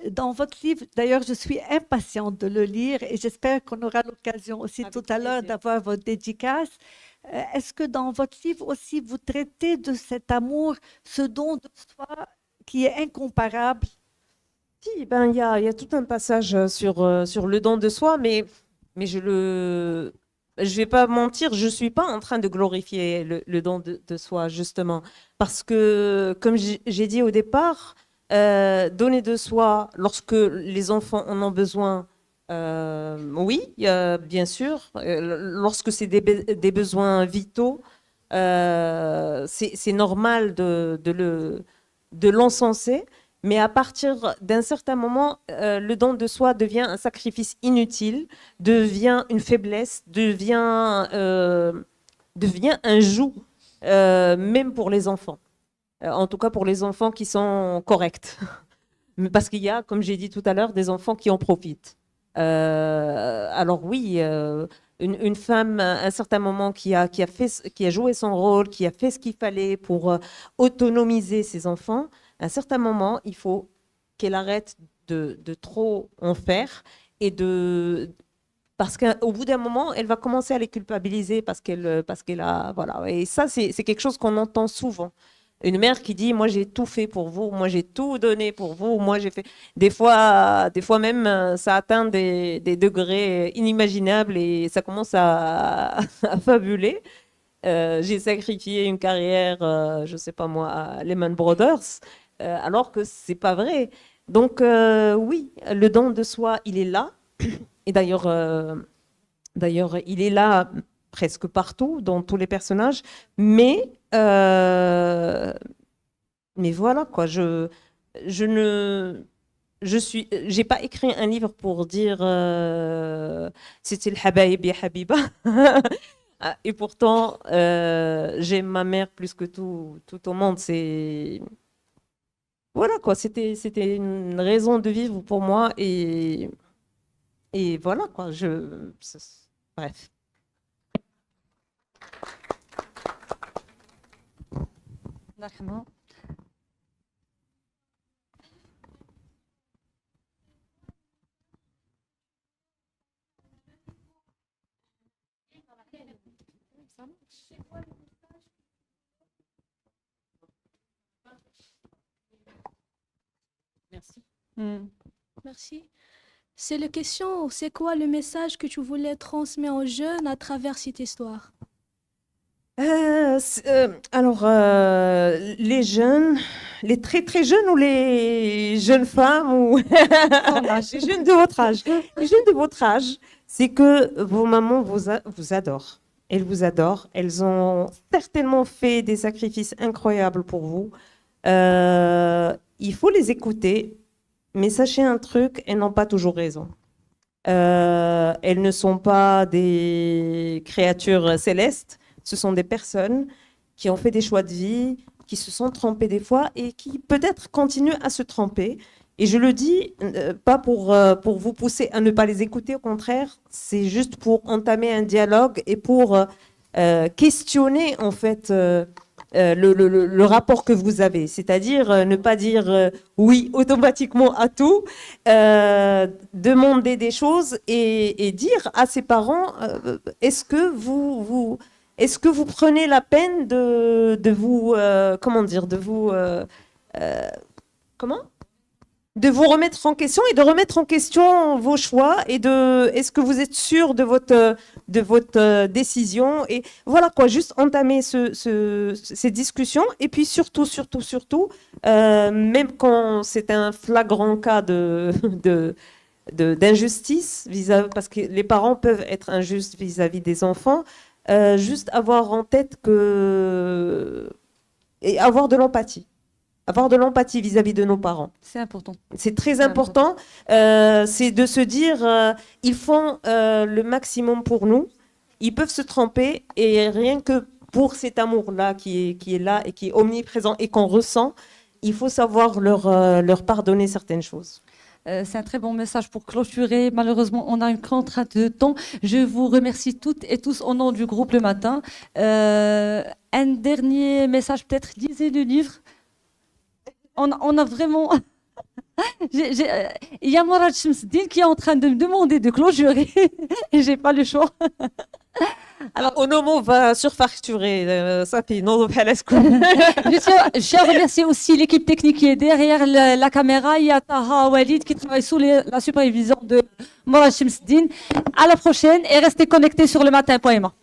Dans votre livre, d'ailleurs, je suis impatiente de le lire et j'espère qu'on aura l'occasion aussi tout à l'heure d'avoir votre dédicace. Est-ce que dans votre livre aussi, vous traitez de cet amour, ce don de soi qui est incomparable? Si, ben, il y a tout un passage sur le don de soi, mais je vais pas mentir, je suis pas en train de glorifier le don de soi, justement. Parce que, comme j'ai dit au départ, donner de soi lorsque les enfants en ont besoin, oui, bien sûr. Lorsque c'est des besoins vitaux, c'est normal de l'encenser. Mais à partir d'un certain moment, le don de soi devient un sacrifice inutile, devient une faiblesse, devient un joug, même pour les enfants. En tout cas, pour les enfants qui sont corrects. Parce qu'il y a, comme j'ai dit tout à l'heure, des enfants qui en profitent. Alors oui, une femme, à un certain moment, qui a joué son rôle, qui a fait ce qu'il fallait pour autonomiser ses enfants, à un certain moment, il faut qu'elle arrête de trop en faire parce qu'au bout d'un moment, elle va commencer à les culpabiliser parce qu'elle a, voilà. Et ça, c'est quelque chose qu'on entend souvent. Une mère qui dit, moi j'ai tout fait pour vous, moi j'ai tout donné pour vous, moi j'ai fait. Des fois même, ça atteint des degrés inimaginables et ça commence à fabuler. J'ai sacrifié une carrière, je sais pas moi, à Lehman Brothers, alors que c'est pas vrai. Donc oui, le don de soi, il est là. Et d'ailleurs, il est là presque partout, dans tous les personnages. Mais voilà quoi. J'ai pas écrit un livre pour dire c'était le habaïb ya habiba. Et pourtant, j'aime ma mère plus que tout au monde. Voilà quoi, c'était une raison de vivre pour moi et voilà quoi. Bref. D'accord. Merci. Mm. Merci. C'est la question, c'est quoi le message que tu voulais transmettre aux jeunes à travers cette histoire? Alors, les jeunes, les très très jeunes ou les jeunes femmes ou les jeunes de votre âge. Les jeunes de votre âge, c'est que vos mamans vous adorent. Elles vous adorent. Elles ont certainement fait des sacrifices incroyables pour vous. Il faut les écouter, mais sachez un truc, elles n'ont pas toujours raison. Elles ne sont pas des créatures célestes. Ce sont des personnes qui ont fait des choix de vie, qui se sont trompées des fois et qui peut-être continuent à se tromper. Et je le dis pas pour vous pousser à ne pas les écouter, au contraire, c'est juste pour entamer un dialogue et pour questionner en fait le rapport que vous avez. C'est-à-dire ne pas dire oui automatiquement à tout, demander des choses et dire à ses parents est-ce que vous prenez la peine de vous de vous remettre en question et de remettre en question vos choix et est-ce que vous êtes sûr de votre décision et voilà quoi, juste entamer ces discussions et puis surtout même quand c'est un flagrant cas d'injustice parce que les parents peuvent être injustes vis-à-vis des enfants. Juste avoir en tête et avoir de l'empathie. Avoir de l'empathie vis-à-vis de nos parents. C'est important. C'est très important. C'est de se dire, ils font le maximum pour nous. Ils peuvent se tromper et rien que pour cet amour-là qui est là et qui est omniprésent et qu'on ressent, il faut savoir leur pardonner certaines choses. C'est un très bon message pour clôturer. Malheureusement, on a une contrainte de temps. Je vous remercie toutes et tous au nom du groupe Le Matin. Un dernier message, peut-être, lisez le livre. On a vraiment... Il y a Morad Chemseddine qui est en train de me demander de clôturer et j'ai pas le choix. Alors, Onomo va surfacturer, ça fait non, Je tiens à remercier aussi l'équipe technique qui est derrière la caméra. Il y a Taha Walid qui travaille sous la supervision de Morad Chemseddine. À la prochaine et restez connectés sur lematin.ma.